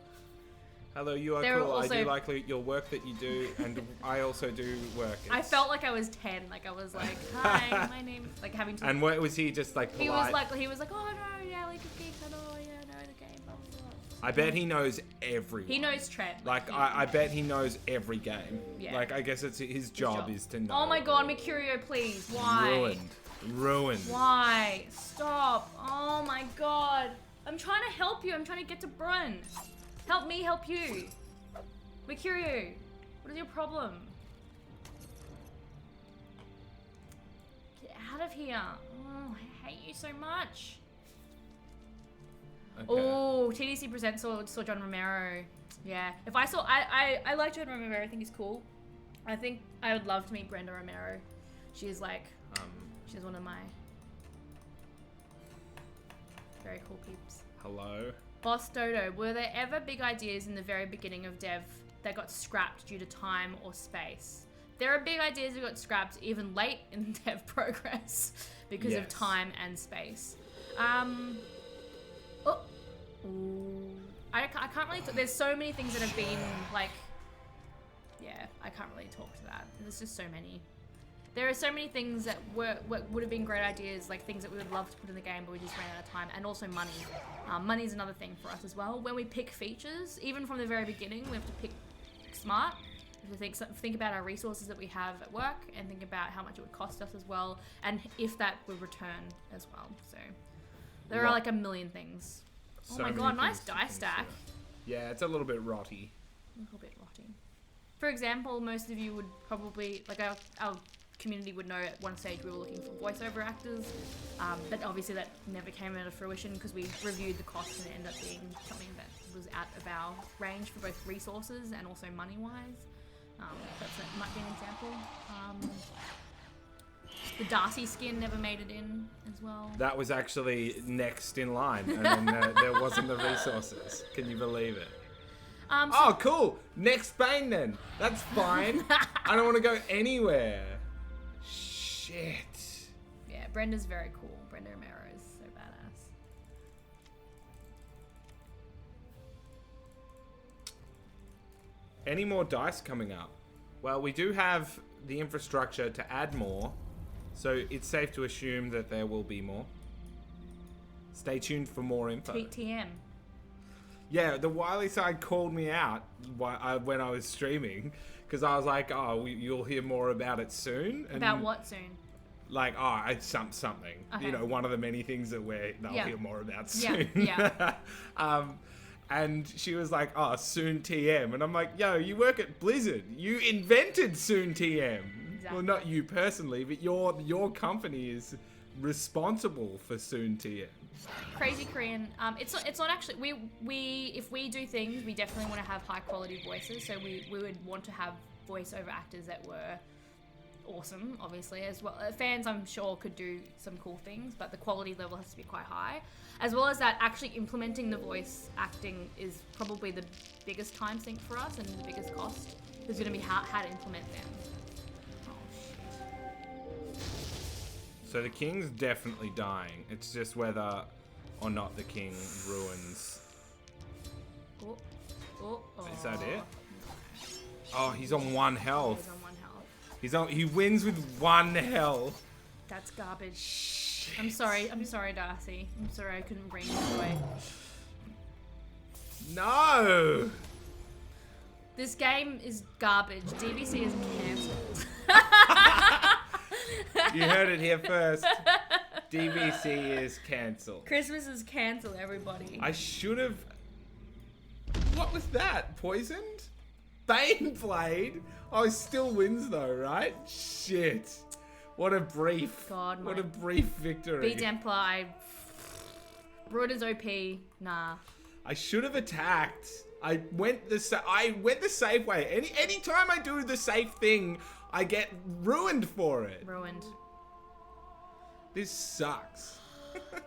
hello, you are They're cool. also- I do like your work that you do, and I also do work. I felt like I was 10. Like I was like, "Hi, my name," like having to. And what was he just like polite? He was like, "Oh no, yeah, League of Geeks. I know, yeah, no, the game." Blah, blah, blah. I bet he knows everyone. He knows Trent. Like I bet he knows every game. Yeah. Like I guess it's his job is to know. Oh my god, Mercurio, please. Why? Ruined. Why? Stop. Oh my god. I'm trying to help you. I'm trying to get to Brun. Help me help you. Mercurio, what is your problem? Get out of here. Oh, I hate you so much. Okay. Oh, TDC Presents saw John Romero. Yeah. If I saw, I like John Romero. I think he's cool. I think I would love to meet Brenda Romero. She's like, she's one of my very cool peeps. Hello. Boss Dodo, were there ever big ideas in the very beginning of dev that got scrapped due to time or space? There are big ideas that got scrapped even late in dev progress because of time and space. I can't really. There's so many things that have been like. Yeah, I can't really talk to that. There's just so many. There are so many things that would have been great ideas, like things that we would love to put in the game, but we just ran out of time, and also money. Money is another thing for us as well. When we pick features, even from the very beginning, we have to pick smart. We have to think about our resources that we have at work, and think about how much it would cost us as well, and if that would return as well. So there are like a million things. So Oh my many god, nice things to die stack. consider. Yeah, it's a little bit rotty. A little bit rotting. For example, most of you would probably, like our community would know at one stage we were looking for voiceover actors, but obviously that never came into fruition because we reviewed the cost and it ended up being something that was out of our range for both resources and also money-wise. That might be an example. The Darcy skin never made it in as well. That was actually next in line, and then there wasn't the resources. Can you believe it? Oh, cool. Next Bane then. That's fine. I don't want to go anywhere. Shit. Yeah, Brenda's very cool. Brenda Romero is so badass. Any more dice coming up? Well, we do have the infrastructure to add more, so it's safe to assume that there will be more. Stay tuned for more info. TM. Yeah, the Wily side called me out when I was streaming, because I was like, "Oh, you'll hear more about it soon." And About what soon? like, it's something. Okay. You know, one of the many things that they'll Yeah. hear more about soon. Yeah. And she was like, soon TM. And I'm like, yo, you work at Blizzard. You invented soon TM. Exactly. Well, not you personally, but your company is responsible for soon TM. Crazy Korean. It's not actually we if we do things, we definitely want to have high quality voices. So we would want to have voiceover actors that were awesome, obviously, as well. Fans, I'm sure, could do some cool things, but the quality level has to be quite high. As well as that, actually implementing the voice acting is probably the biggest time sink for us and the biggest cost. Is going to be how to implement them. Oh shit. So the king's definitely dying. It's just whether or not the king ruins. Oh. Is that it? Oh, he's on 1 health. He's on 1 health. He wins with 1 health. That's garbage. Shit. I'm sorry, Darcy. I'm sorry I couldn't bring you joy. No. This game is garbage. DVC is cancelled. You heard it here first. DVC is cancelled. Christmas is cancelled, everybody. I should have... What was that? Poisoned? Baneblade? Oh, it still wins though, right? Shit. What a brief. God, what a brief victory. B Templar, Broder's OP. Nah. I should have attacked. I went the safe way. Any time I do the safe thing, I get ruined for it. Ruined. This sucks.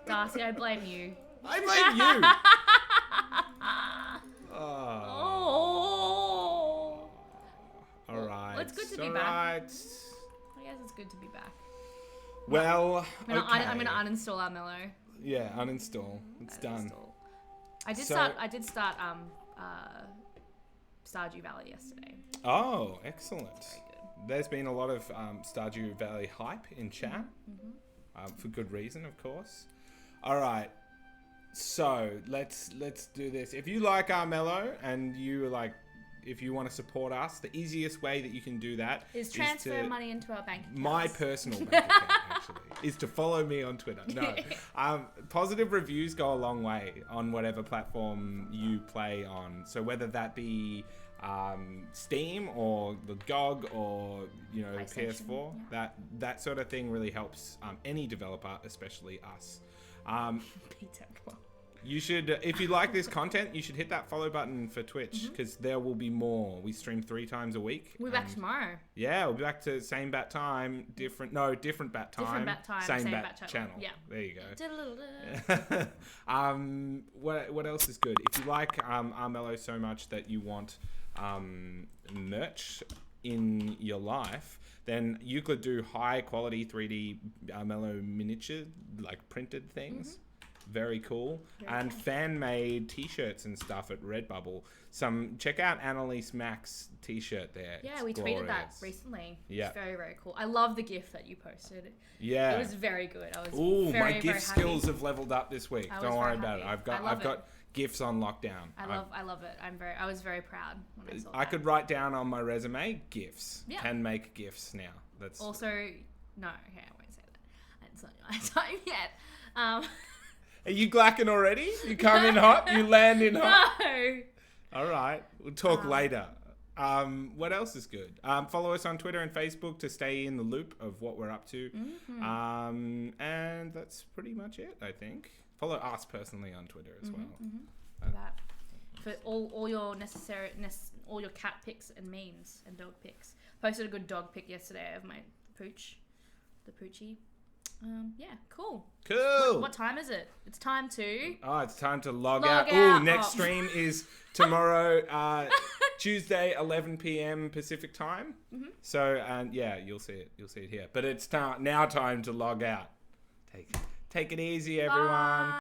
Darcy, I blame you. I blame you. Oh. All right. Well, it's good to be all back. right. I guess it's good to be back. Well, I'm gonna uninstall Armello. Yeah, uninstall. It's done. I did So- start Stardew Valley yesterday. Oh, excellent. Very good. There's been a lot of Stardew Valley hype in chat, for good reason, of course. All right, so let's do this. If you like Armello and if you want to support us, the easiest way that you can do that Is transfer money into our bank accounts. my personal bank account, actually, is to follow me on Twitter. No. Positive reviews go a long way on whatever platform you play on. So whether that be Steam or the GOG or PS4, that sort of thing really helps any developer, especially us. You should, if you like this content, you should hit that follow button for Twitch, because there will be more. We stream 3 times a week. We'll be back tomorrow. Yeah, we'll be back to same bat time, different bat time. Different bat time, same same bat bat channel. Yeah. There you go. Da-da-da-da. What else is good? If you like Armello so much that you want merch in your life, then Euclid do high quality 3D Armello miniature, like printed things. Very cool. And fan-made t-shirts and stuff at Redbubble. Check out Annalise Mack's t-shirt there. Yeah, It's we tweeted that glorious. recently. Yeah. It's very, very cool. I love the GIF that you posted. Yeah. It was very good. I was Ooh, very, my very GIF happy. skills have leveled up this week. I was Don't worry very about it. happy. I've got GIFs on lockdown. I love it. I was very proud when I saw that. I could write down on my resume GIFs. Yeah. Can make GIFs now. That's Also, no, okay, I won't say that. It's not my time yet. Are you glacking already? You come in hot, you land in hot. No. All right, we'll talk later. What else is good? Follow us on Twitter and Facebook to stay in the loop of what we're up to. And that's pretty much it, I think. Follow us personally on Twitter as well. That. For all your all your cat pics and memes and dog pics. Posted a good dog pic yesterday of my pooch, the poochie. Yeah, cool. Cool. What time is it? It's time to... Oh, it's time to log Log out. out. Ooh, next stream is tomorrow, Tuesday, 11 p.m. Pacific time. So, and yeah, you'll see it. You'll see it here. But it's now time to log out. Take it easy, everyone. Bye.